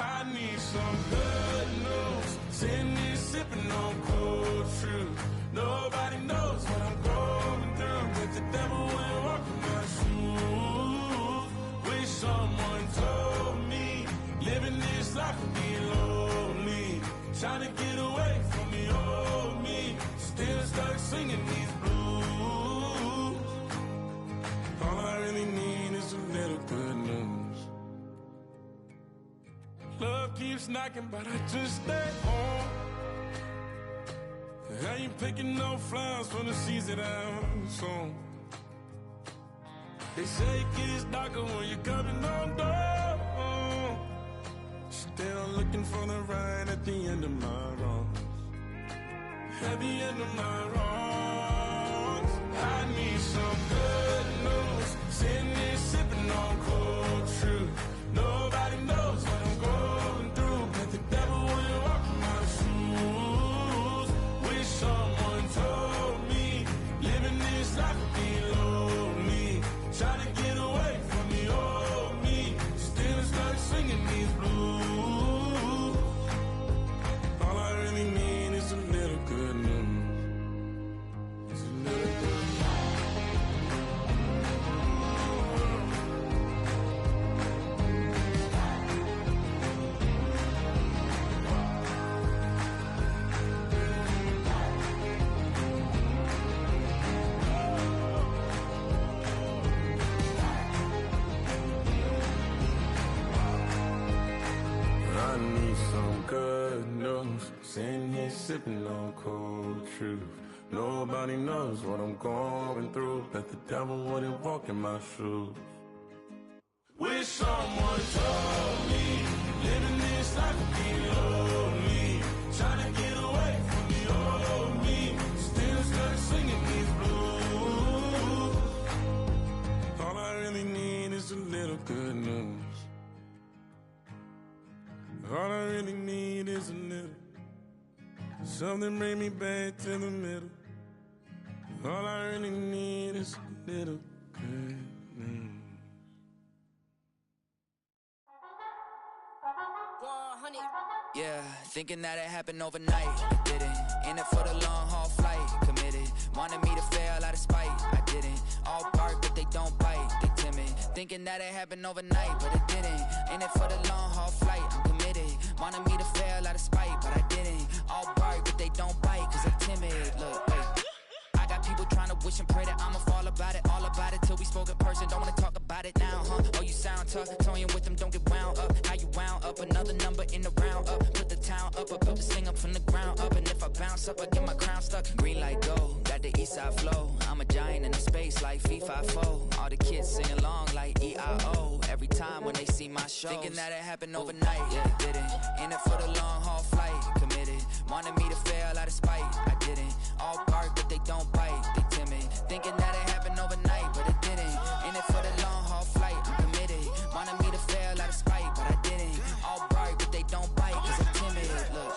I need some good news. Sitting here sipping on cold truth. Nobody knows what I'm going through, but the devil will walk in my shoes. Wish someone told me living this life would be lonely. Trying to get away from the old me. Still stuck singing these blues. All I really need is a little good news. Love keeps knocking, but I just stay home. I ain't picking no flowers from the seeds that I'm sown. They say it gets darker when you're coming on down. Still looking for the right at the end of my wrongs. At the end of my wrongs, I need some good news. Sitting here sipping on cold truth. Nobody knows what I'm going through, but the devil will walk in my shoes. Wish someone told me living this life would be lonely. Trying to get away from the old me. Still stuck singing these blues. All I really need is a little good news. It's a little good news. I need some good news. Sitting here sipping on cold truth. Nobody knows what I'm going through, but the devil wouldn't walk in my shoes. Wish someone told me living this life would be lonely. Trying to get away from the old me. Still stuck singing these blues. All I really need is a little good news. All I really need is a little. Something bring me back to the middle. All I really need is a little good news. Yeah, thinking that it happened overnight. I didn't. In it for the long haul flight. Committed. Wanted me to fail out of spite. I didn't. All bark, but they don't bite. They timid. Thinking that it happened overnight, but it didn't. In it for the long haul flight. I'm committed. Wanted me to fail out of spite, but I didn't. All bark, but they don't bite, cause they're timid. Look, wait. I got people trying to wish and pray that I'ma fall about it. All about it till we spoke in person. Don't wanna talk about it now, huh? Oh, you sound tough. Toying with them, don't get wound up. How you wound up? Another number in the round up. Put the town up. I built this thing up from the ground up. And if I bounce up, I get my crown stuck. Green light go, got the east side flow. I'm a giant in the space like FIFA4. All the kids sing along like EIO. Every time when they see my show. Thinking that it happened overnight. Yeah, it didn't. In it for the long haul flight. Committed. Wanted me to fail out of spite. I didn't. All bark, but they don't bite. They timid. Thinking that it happened overnight, but it didn't. In it for the long haul flight. I'm committed. Wanted me to fail out of spite, but I didn't. All bark, but they don't bite, cause they're timid. Look,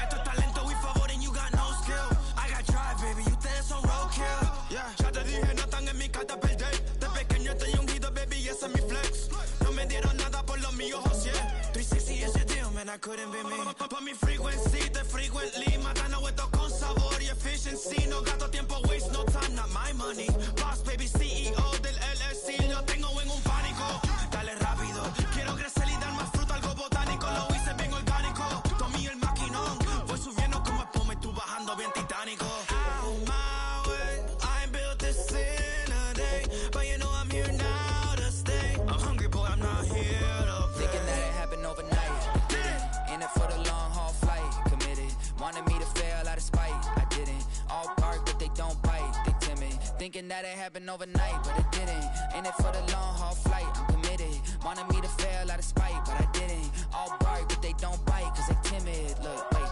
Esto es talento y favor and you got no skill. I got drive, baby, ustedes son roadkill. Yeah, ya te dije, no están en mi carta perder. De pequeño estoy ungido, baby, ese es mi flex. No me dieron nada por lo mío, José. 360 is your deal, man, I couldn't be me. Pa' mi frequency, te frequently. Matando esto con sabor y efficiency. No gasto tiempo, waste no time, not my money. Boss, baby, CEO del LLC. Lo tengo en un pánico. Dale rápido, quiero crecer y dar más fruto, algo botánico. Lo hice bien orgánico. Tomé el maquinón. Voy subiendo como espuma y tú bajando bien titánico. Out my way, I ain't built this in a day. But you know I'm here now to stay. I'm hungry, boy, I'm not here to play. thinking that it happened overnight. Didn't. In it for the long haul flight. Committed. Wanted me to fail out of spite. I didn't. All bark, but they don't bite. They timid. Thinking that it happened overnight, but it didn't. In it for the long haul flight. I'm committed. Wanted me to fail out of spite, but I didn't. All bark, but they don't bite, cause they timid. Look, wait.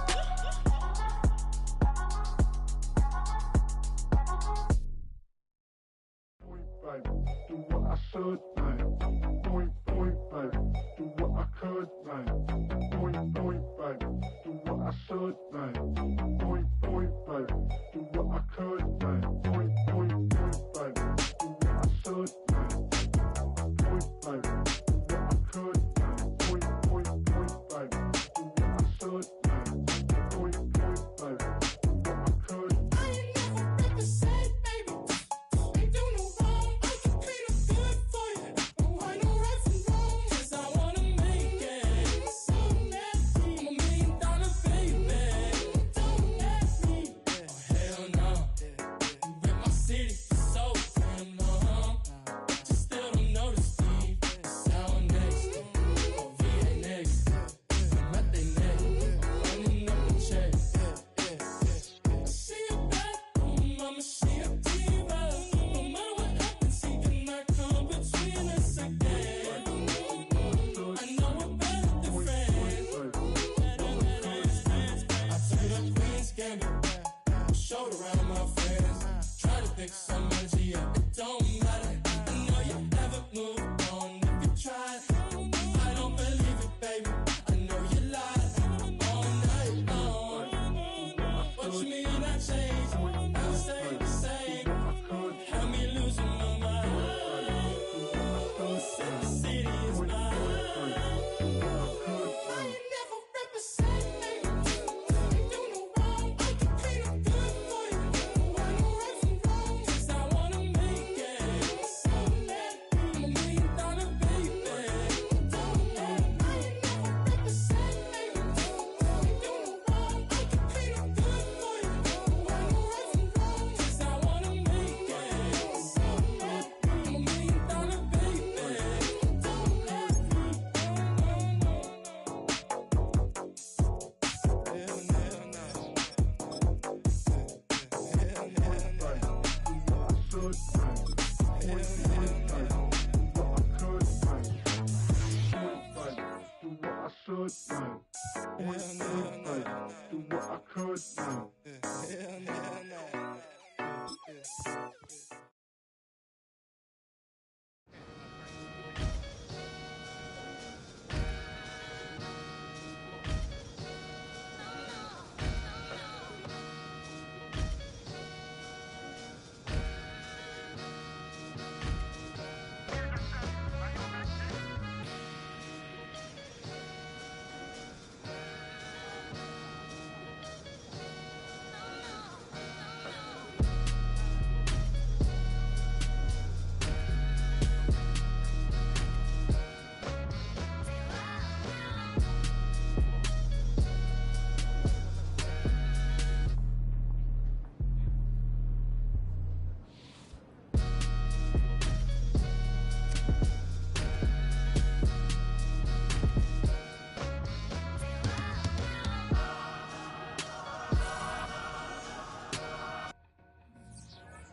should now. On inside, do what I could now.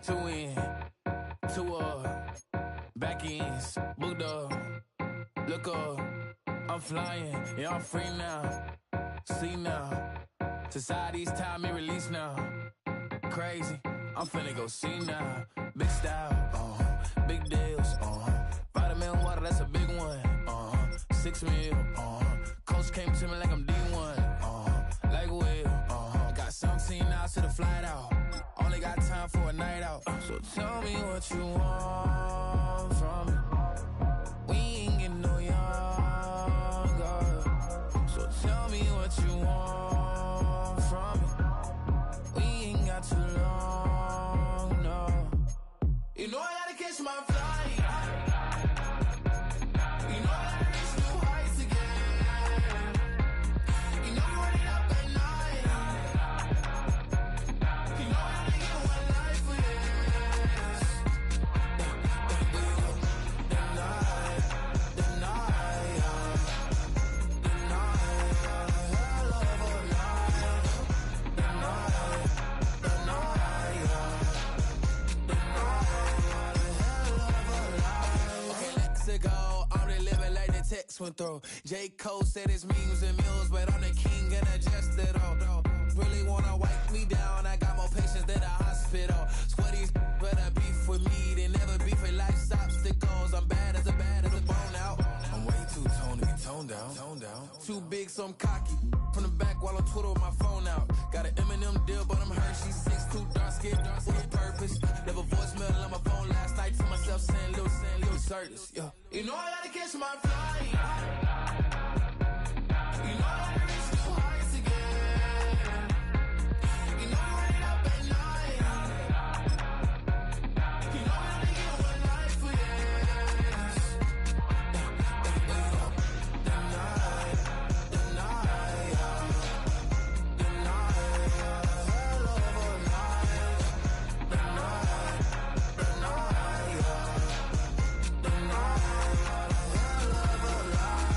Two in, two up, back ends, booked up, look up, I'm flying, yeah, I'm free now, see now, society's time me release now, crazy, I'm finna go see now, big style, big deals, vitamin water, that's a big one, 6 mil, coach came to me like I'm D1, like Will, got 17 hours to the flight out. Only got time for a night out. So tell me what you want from me. We ain't getting no younger. So tell me what you want from me. We ain't got too long, no. You know I gotta catch my flight. You know I gotta reach new heights again. You know I'm running up at night. You know I went through. J. Cole said it's memes and mules, but I'm the king and I just it all. Really wanna wipe me down, I got more patience than a hospital. Sweaty better beef with me than never beef with life's obstacles. I'm bad as a bone out. I'm way too toned to be toned down. Too big, so I'm cocky. From the back while on Twitter with my phone out. Got an Eminem deal, but I'm Hershey. 6'2", dark skin, with purpose. Never voicemail on my phone last night to myself saying little Curtis, yeah. You know I gotta catch my flight. You know I gotta reach new heights again. You know I'm running up at night. You know I only get one life for this. The night, hell of a night. The night, hell of a life.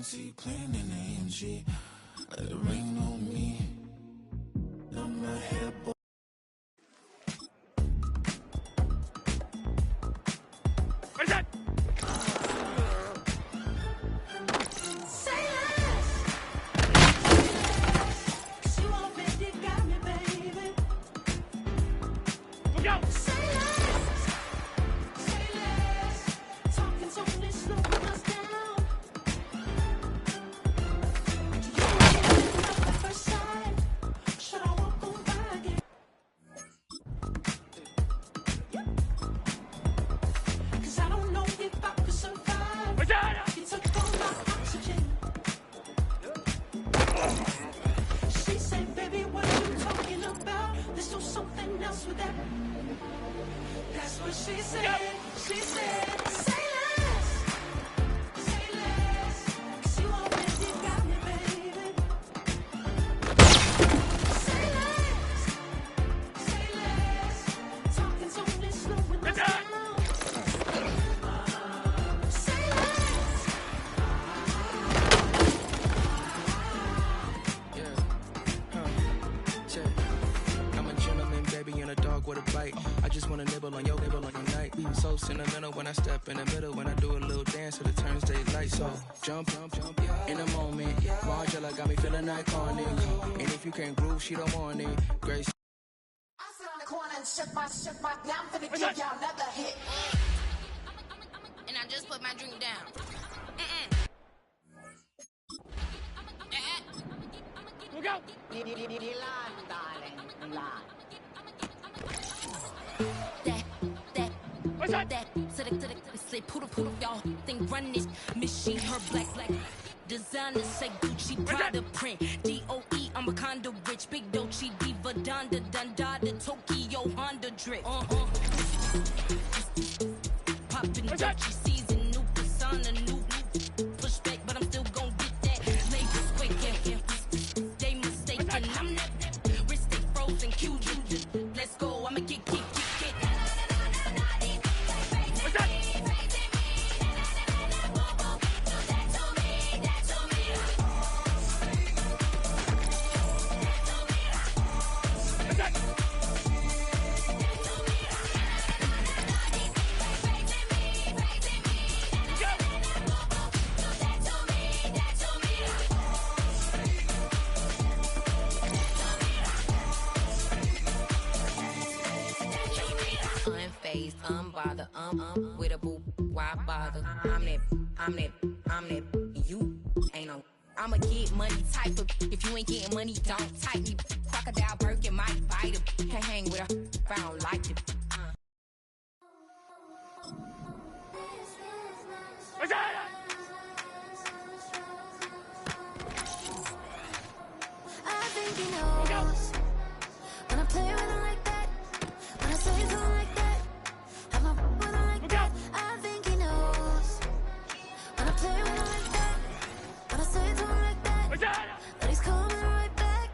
Shanty clean in AMG. Let it rain on me. On my head, boy. Where's that? That's what she said. She said, say less. Say less. 'Cause you already got me, baby. Say less. Say less. Talking's only slowing us down. Say less. I'm a gentleman, baby, and a dog with a bite. I just wanna nibble on your night. So sentimental when I step in the middle. When I do a little dance, so it turns daylight. So jump, in the moment. Margella got me feeling iconic. And if you can't groove, she don't want it. Grace. I sit on the corner and shut my, now I'm finna give y'all another hit. And I just put my drink down. Look out! That, say poodle, y'all think run this machine, her black, designers say Gucci, Prada print, DOE, I'm a condo rich, big Dolce, Diva, Donda, Dundada, Tokyo, Honda drip, poppin' Dolce season, new persona, new pushback, but I'm still gon' get that, labels quick, they mistaken, I'm that, wrist stay frozen, Q, let's go, I'ma get. Unfazed, unbothered, with a boo, why bother? I'm that, you ain't no. I'ma get money type of, if you ain't getting money, don't type me. Crocodile Birkin might bite him. Can't hang with her if I don't like it. I think he knows when I play with him like that, when I say to him like that, I'm a with him like that. I think he knows when I play with him like that, when I say to him like that, that he's coming right back.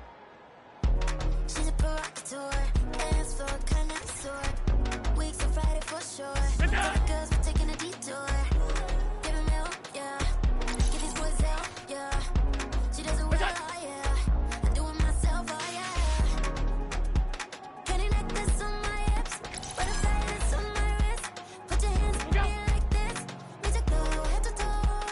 She's a provocateur, dance floor connoisseur, weeks on Friday for sure. Girls, we're taking a detour. Give him milk, yeah. Get these boys out, yeah. She does it well, yeah. I do it myself, oh yeah. Candy necklace on my hips, butterfly lips on my wrist. Put your hands on me like this. Need to go head to toe.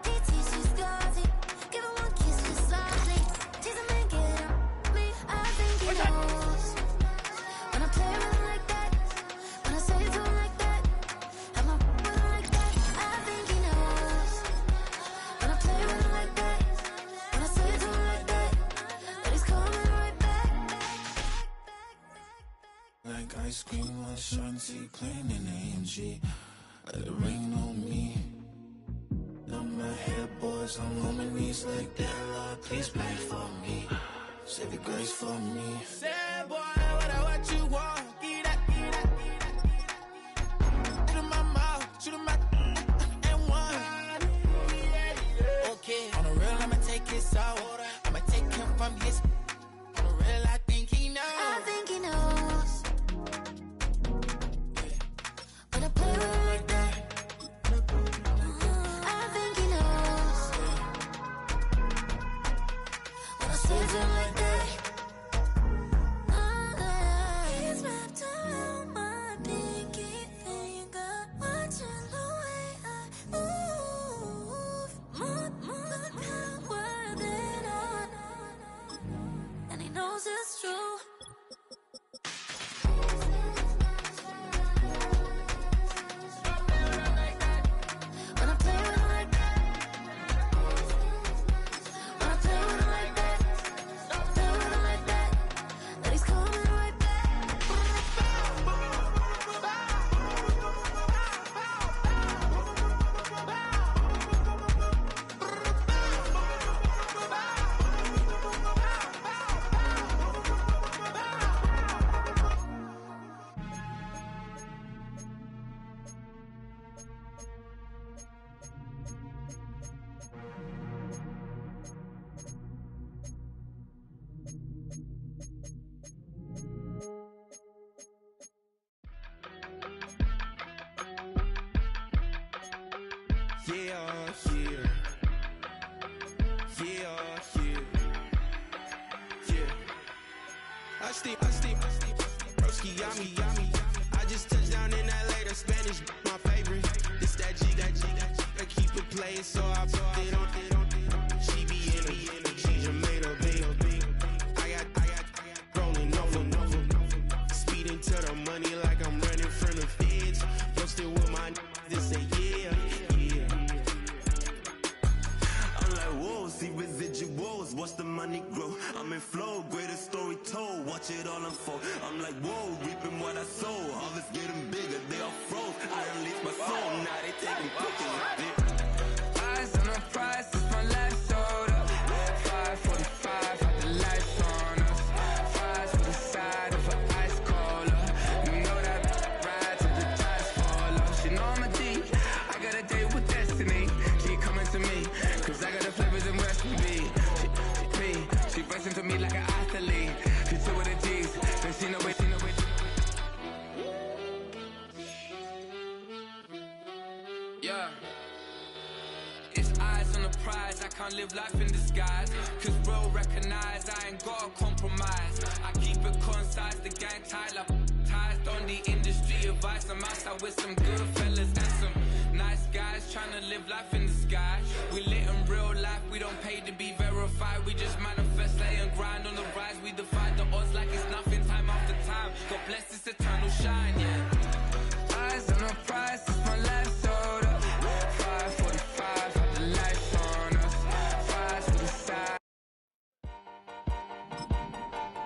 PT, she's gauzy. Give her one kiss just softly. Tease him and get him. Me, I think he knows when I play with him like that, when I say to him like that, I'm a with him like that. I think he knows when I play with him like that, when I say to him like that, that he's coming right back. Like ice cream on Shanty clean in AMG. Let it rain on me. On my head, boys, I'm on my knees like that. Lord, please pray for me. Save your grace for me. Say, boy, what you want? Get that. Shoot in my mouth, shoot in my and one. Okay, on the real, I'ma take his out. I'ma take him from his. On the real, I think he knows. I think he knows when I play with him like that. I think he knows Broski, yummy. I just touched down in LA, the Spanish, my favorite. This that G. I keep it playing, so I put it on. She be in it, she just made a big. I got rolling over. Speeding to the money like I'm running from the feds. Posted with my this say yeah. I'm like, whoa, see residuals, watch the money grow. I'm in flow, greatest story told, watch it all unfold. I'm like, whoa, reaping what I sow, harvest getting bigger, they all froze. I release my soul, now they taking pictures. Eyes on the prize, it's my last soda. 5:45, had the lights on us. Fries for the side of an ice cola. You know that ride till the tires fall off. She know I'm a G, I got a date with destiny. She coming to me, cause I got the flavors and recipe. She pressing to me like an athlete. She two with the G's, then she know it. Yeah. It's eyes on the prize, I can't live life in disguise. Cause real recognize I ain't gotta compromise. I keep it concise, the gang tight like ties on the industry advice. I'm outside with some good fellas and some nice guys trying to live life in the sky. We lit in real life, we don't pay to be verified. We just manifest, lay and grind on the rise. We defy the odds like it's nothing, time after time. God bless this eternal shine, yeah. Eyes on the prize, it's my life soda. 5:45, had the lights on us. Fries for the side.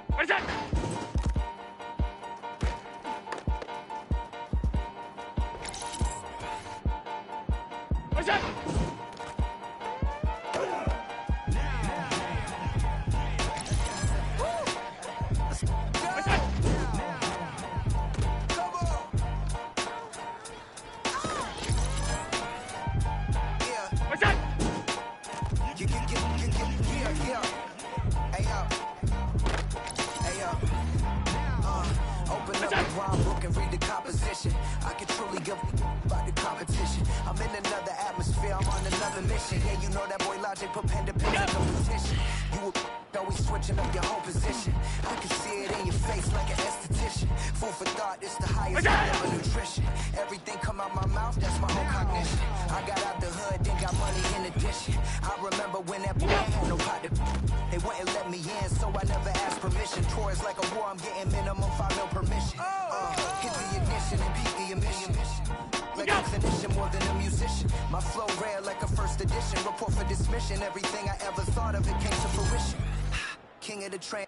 What is that? What's that? Open up the rhyme book and read the composition. I can truly give about the competition. I'm in another atmosphere, I'm on another mission. Yeah, you know that boy Logic put pen to pen in competition. You always switching up your whole position. I can see it in your face like an esthetician. Food for thought, it's the highest level of nutrition. Everything come out my mouth, that's my own cognition. I got out the hood, then got money in addition. I remember when that boy had no pot to. They wouldn't let me in, so I never asked permission. Tours like a war, I'm getting minimum 5 mil permission. Hit the ignition and beat the emission. Like a clinician more than a musician. My flow rare like a first edition. Report for dismission. Everything I ever thought of, it came to fruition. King of the train.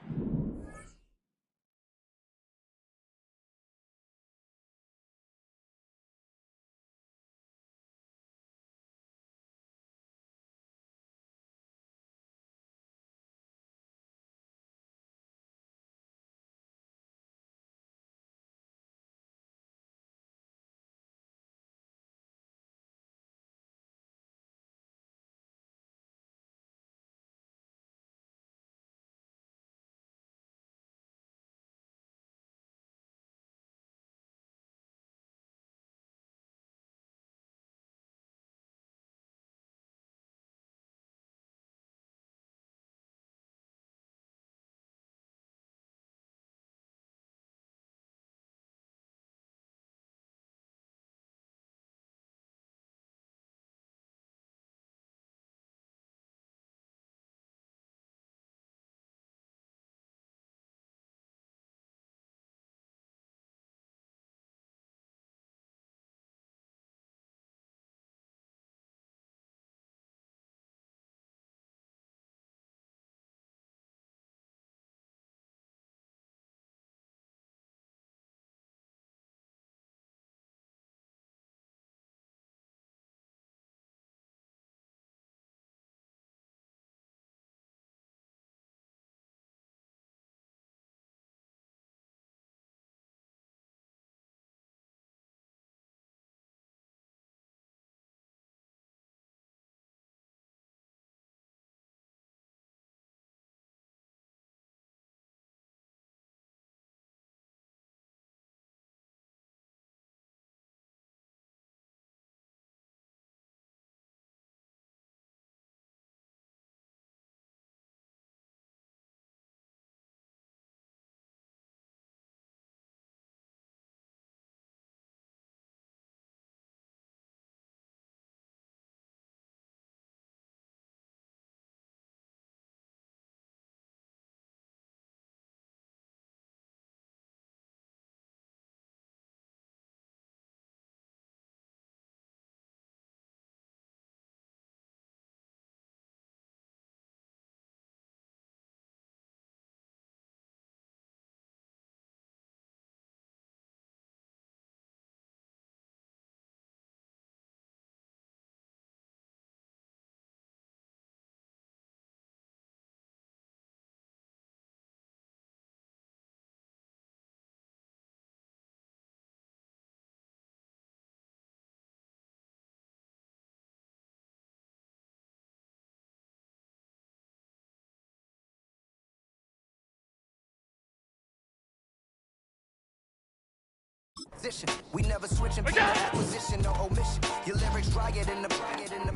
position. We never switch in acquisition, no omission. Your lyrics drier than the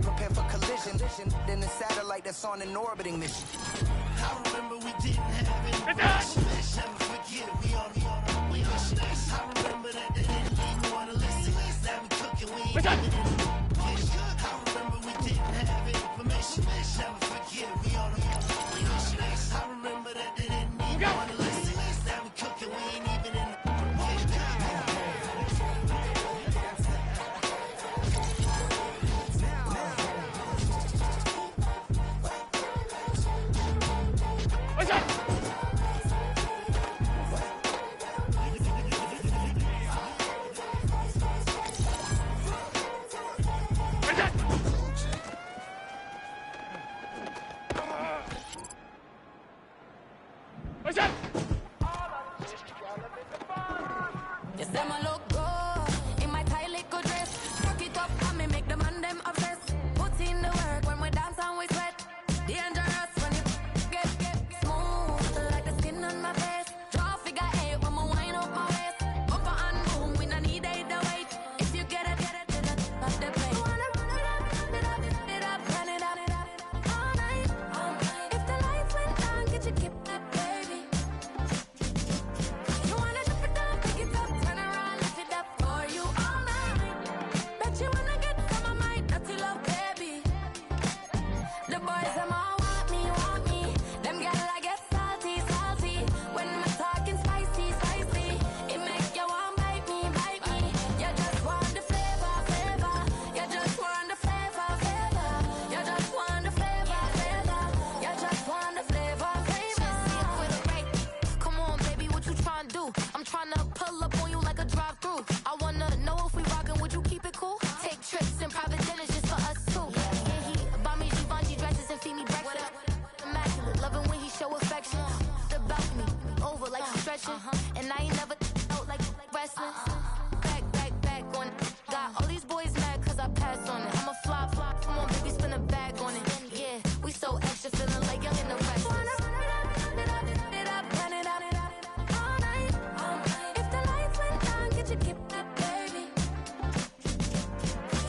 prepare for collision. Then the satellite that's on an orbiting mission. I remember we didn't have any mission. Never forget, we on mission. I remember that they didn't even want to listen. Now we cooking, we ain't even in the kitchen. I remember we didn't have information. Never forget, we on mission. I remember that they didn't even want to listen. Now we cooking, we ain't even in the Yes, them a look good in my tight little dress. Rock it up and me make the man them obsessed. Put in the work when we dance and we sweat. Dangerous when you get smooth like the skin on my face. Draw figure eight when we wind up my waist. Bumper and boom, we no need it the weight. If you get it, not the play. You wanna run it up, run it up, all night. If the lights went down, get you keep that baby. You wanna drop it down, pick it up, turn around, lift it up for you all night. Bet you wanna get some of my dirty love, baby. The boys them all want me. Them girl I get salty. When I'm talking spicy. It make you want bite me. You just want the flavor. You just want the flavor. You just want the flavor. You just want the flavor. Come on, baby, what you tryna do? I'm tryna pull up on you like a drive-through. I wanna know if we rockin', would you keep it cool? Take trips and private dinners just for us two. Yeah, he buy me Givenchy dresses and feed me breakfast. Immaculate, loving when he show affection. The balcony, over like stretching. And I ain't never out like wrestling. Back on it. Got all these boys mad cause I passed on it. I'm a flop. Come on, baby, spin a bag on it. Yeah, we so extra, feeling like young and the rest. Run it up, all night. If the lights went down, get you keep that baby.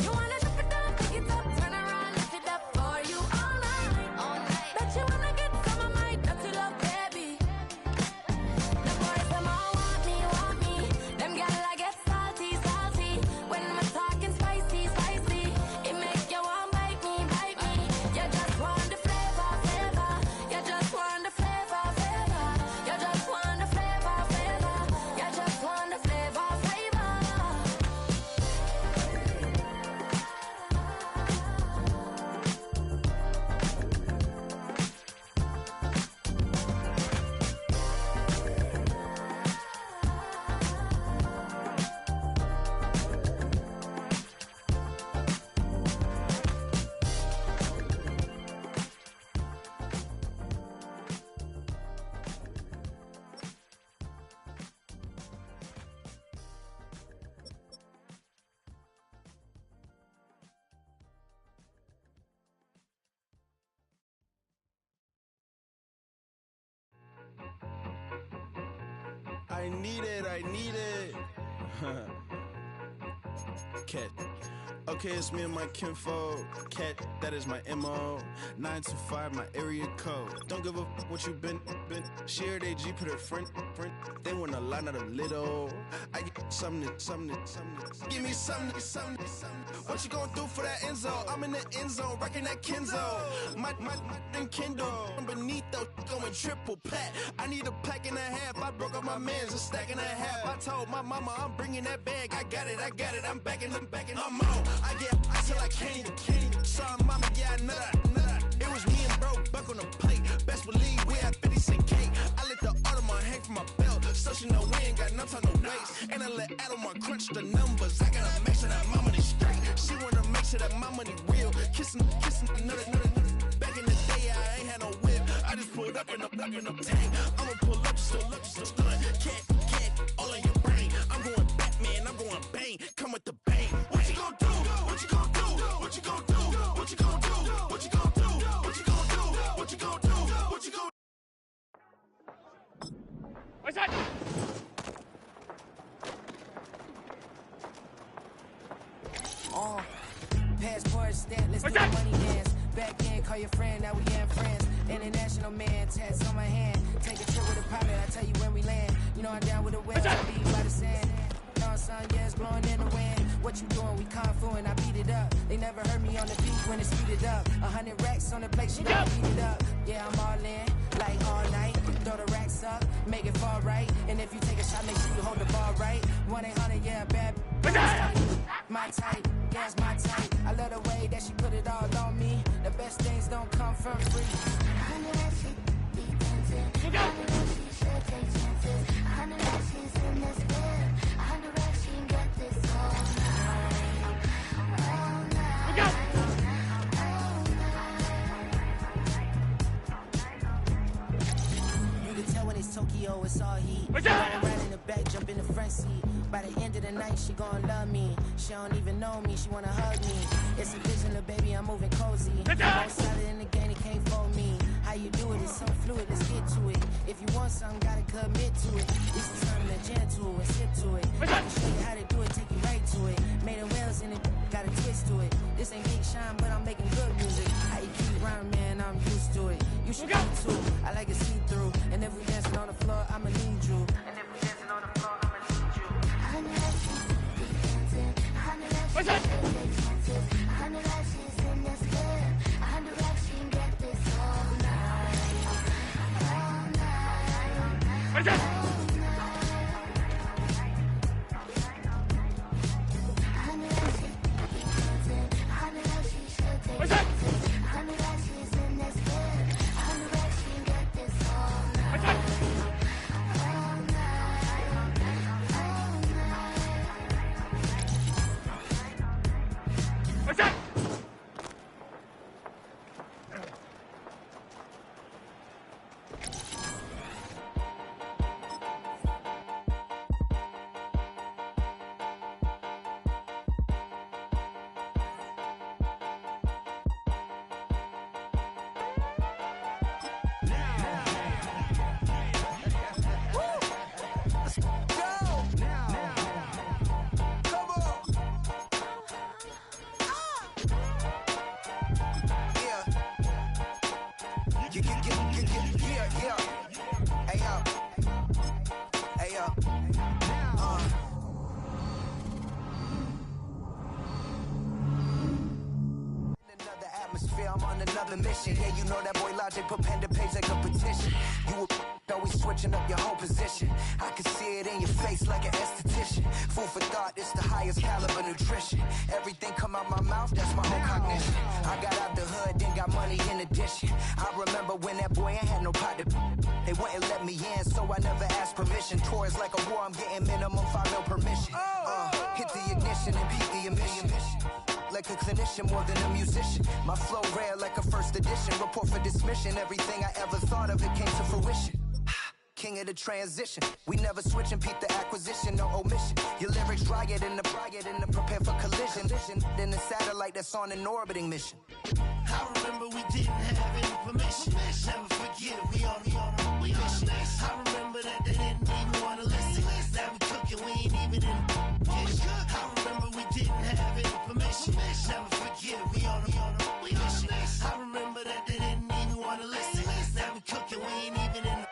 You wanna drop it down, pick it up, turn around, lift it up for you all night. Bet you wanna get some of my dirty love, baby. The boys them all want me. Them girl I get salty. When I'm talking spicy. It make you want bite me. You just want the flavor. You just want the flavor. You just want the flavor. You just want the flavor. I need it. Cat. Okay, it's me and my kinfolk. Cat, that is my MO. 925, my area code. Don't give a what you been. Shared AG, put her friend. They want a lot, not a little. I get something. Give me something. What you gonna do for that Enzo? I'm in the end zone, rocking that Kenzo. My Kindle. Beneath though, going triple plat. I need a pack and a half. I broke up my mans, a stack and a half. I told my mama I'm bringing that bag. I got it. I'm backing, I'm on. I get ice till I can't. Sorry, mama, yeah, I know that. It was me and bro, buck on the plate. Best believe we had 50 cent cake. I let the Audemars hang from my belt. So she know we ain't got no time to waste. And I let Audemars crunch the numbers. I gotta make sure that my money straight. She wanna make sure that my money real. Kissing another. Back in the day, I ain't had no whip. I just pulled up in a tank. I'ma pull up just to stun. Cat, all in your brain. I'm going Batman, I'm going bang. Come with the bang. What you gonna do? What you gonna do? What you gonna do? What you gonna do? What you gonna do? What you gonna do? What you gonna do? What you gonna do? What's that? Let's do the money dance. Back in, call your friend, now we ain't friends. International man, tats on my hand. Take a trip with a pilot, I tell you when we land. You know I'm down with the wind, I beat by the sand. No, son, yeah, it's blowing in the wind. What you doing? We kung fu and I beat it up. They never heard me on the beat when it's speeded up. 100 racks on the plate, she gon' beat it up. Yeah, I'm all in, like all night. Throw the racks up, make it fall right. And if you take a shot, make sure you hold the ball right. 1-800, yeah, bad. My type, yeah, it's my type. I love the way that she put it all on me. The best things don't come from free. Tokyo, it's all heat. Right in the back, jump in the front seat. By the end of the night, she gon' love me. She don't even know me, she wanna hug me. It's a vision, little baby, I'm moving cozy. Most solid in the game, it can't fold me. How you do it, it's so fluid, let's get to it. If you want something, gotta commit to it. This is something that gentle and sip to it. I can show you how to do it, take you right to it. Made a wheels in it, got a twist to it. This ain't Big Shine, but I'm making good music. How you keep rhyming, man, I'm used to it. You should be too, I like it see-through. And if we dancing on the floor, I'ma need you. And if we dancing on the floor, I'ma need you. What's that? What's that? What's that? I'm on another mission. Yeah, you know that boy Logic put pen to page like a petition. You always switching up your whole position. I can see it in your face like an esthetician. Food for thought, it's the highest caliber nutrition. Everything come out my mouth, that's my own cognition. I got out the hood, then got money in addition. I remember when that boy ain't had no pot to. They wouldn't let me in, so I never asked permission. Tours like a war, I'm getting minimum 5 mil permission. Hit the ignition and beat the emission. Like a clinician more than a musician. My flow rare like a first edition. Report for dismission. Everything I ever thought of, it came to fruition. King of the transition. We never switch and peep the acquisition, no omission. Your lyrics dry it in the prepare for collision. Then the satellite that's on an orbiting mission. I remember we didn't have any permission. Never forget, we on a mission. I remember that they didn't even want to listen. Now we cooking, we ain't even in the kitchen. I remember we didn't have any permission. Never forget, we on a mission. I remember that they didn't even want to listen. Now we cooking, we ain't even in the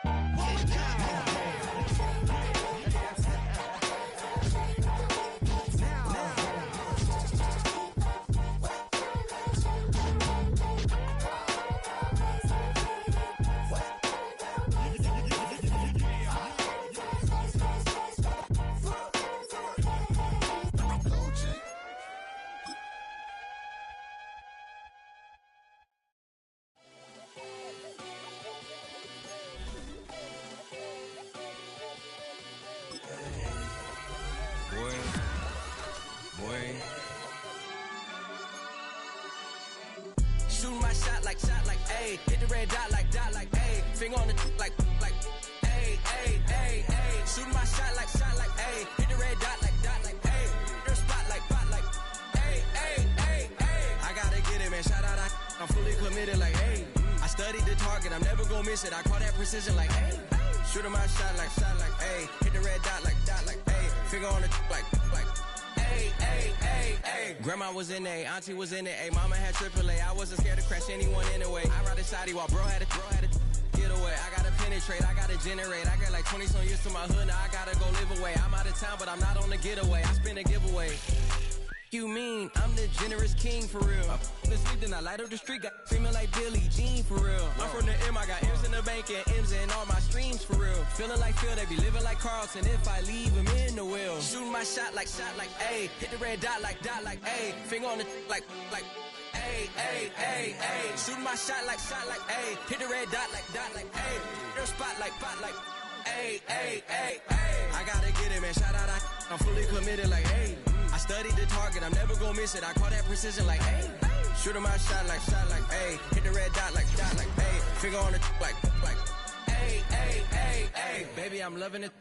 Shooting my shot like, ayy. Hit the red dot like, ayy. Finger on the like, ayy, ayy, ayy, ayy. Shooting my shot like, ayy. Hit the red dot like, ayy. Your spot like, ayy, ayy, ayy, ayy. I gotta get it, man. Shout out, I'm fully committed like, ayy. I studied the target, I'm never gonna miss it. I call that precision like, ayy. Shooting my shot like, ayy. Hit the red dot like, ayy. Finger on the like, ayy, ayy, ayy, ayy. Grandma was in A, auntie was in A, mama had AAA. I wasn't scared to crash anyone anyway. I ride a shoddy while bro had a get away. I gotta penetrate, I gotta generate. I got like 20-some years to my hood, now I gotta go live away. I'm out of town, but I'm not on the getaway. I spin a giveaway. You mean I'm the generous king for real? Been sleep, then I light up the street, got screaming like Billie Jean for real. I'm from the M, I got M's in the bank and M's in all my streams for real. Feeling like Phil, they be living like Carlton if I leave him in the wheel. Shooting my shot like A, hit the red dot like A, finger on the like A. Shooting my shot like A, hit the red dot like A, your spot like A. I gotta get it, man. Shout out, I'm fully committed like A. I studied the target, I'm never gonna miss it. I call that precision like A. Shooting my shot like A, hit the red dot like A, finger on the like A. Baby, I'm loving it.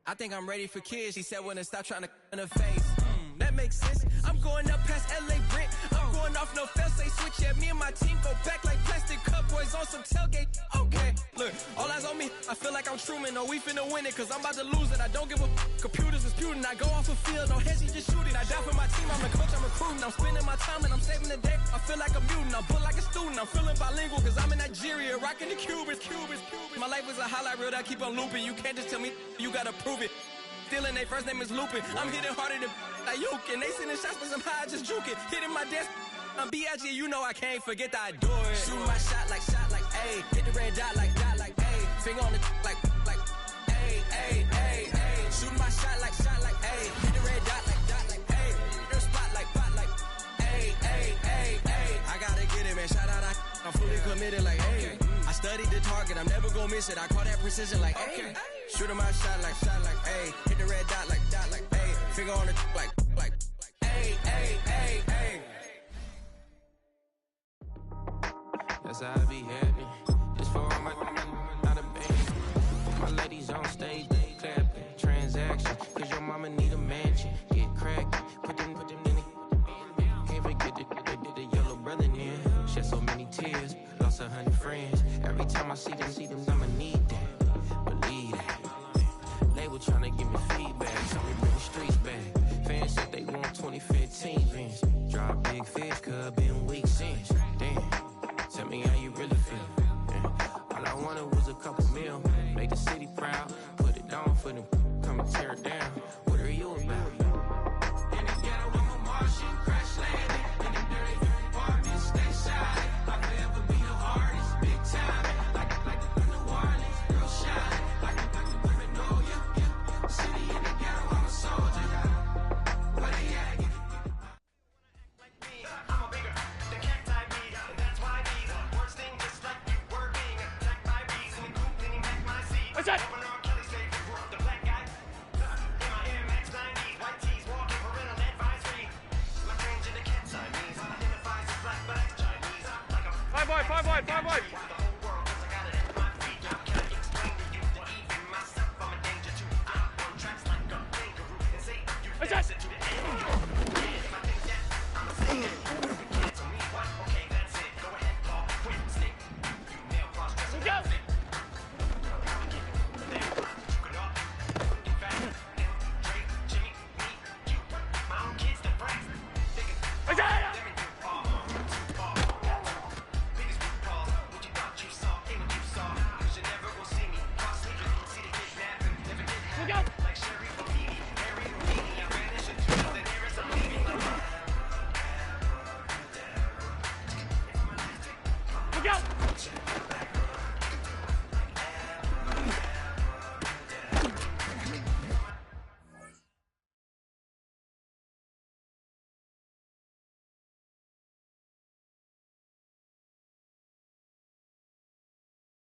I think I'm ready for kids. She said when to stop trying to in her face. That makes sense. I'm going up past LA Brent. I'm going off no fail, say switch. Yeah, me and my team go back like plastic cup boys on some tailgate. Okay, look, all eyes on me. I feel like I'm Truman. No, we finna win it, cause I'm about to lose it. I don't give a computers disputing. I go off the field, no heads, just shooting. I die for my team, I'm the coach, I'm recruiting. I'm spending my time and I'm saving the day. I feel like a mutant, I'm built like a student. I'm feeling bilingual, cause I'm in Nigeria, rocking the Cubans. My life is a highlight reel that I keep on looping. You can't just tell me, you gotta prove it. Stealing, their first name is Lupin. I'm hitting harder than Ayuk, and they sending shots for some high, just juke it. Hitting my desk, I'm B.I.G., you know I can't forget that I do it. Shooting my shot like A, hit the red dot like A, finger on the like A. Shooting my shot like A, hit the red dot like A, your spot like A. I gotta get it, man. Shout out, I'm fully committed like A. I studied the target, I'm never gonna miss it. I call that precision like A. Shooting my shot like A, hit the red dot like A, finger on the like A. That's how I be happy. Just for all my not a band. My ladies on stage, they clapping. Transaction, cause your mama need a mansion. Get crackin', put them in the. Can't forget the yellow brother in. Shed so many tears, lost 100 friends. Every time I see them, I'ma need that. Believe that. Label tryna give me feedback, tell me bring the streets back. Fans said they want 2015 Vince. Drop big fish, cuz been weak since. Damn, tell me how you really feel. Yeah. All I wanted was a couple mil, make the city proud, put it down for them, come and tear it down. What are you about? In the ghetto, I'm a Martian, crash landing. In the dirty apartments, stay shy. I'll forever be the hardest, big time. Like the New Orleans, real shine. Like the Paranoia, yeah. City in the ghetto, I'm a soldier. Where they at? I'm a bigger, the cacti beat. That's why these words sting just like you were being attacked by bees in the coop, then he backed my seat. What's that? Kelly saved the black guy. In my Air Max 90s, white tees, walking parental advisory. My transgender cat Siamese identifies as black, but that's Chinese. Like a five wide. What's that?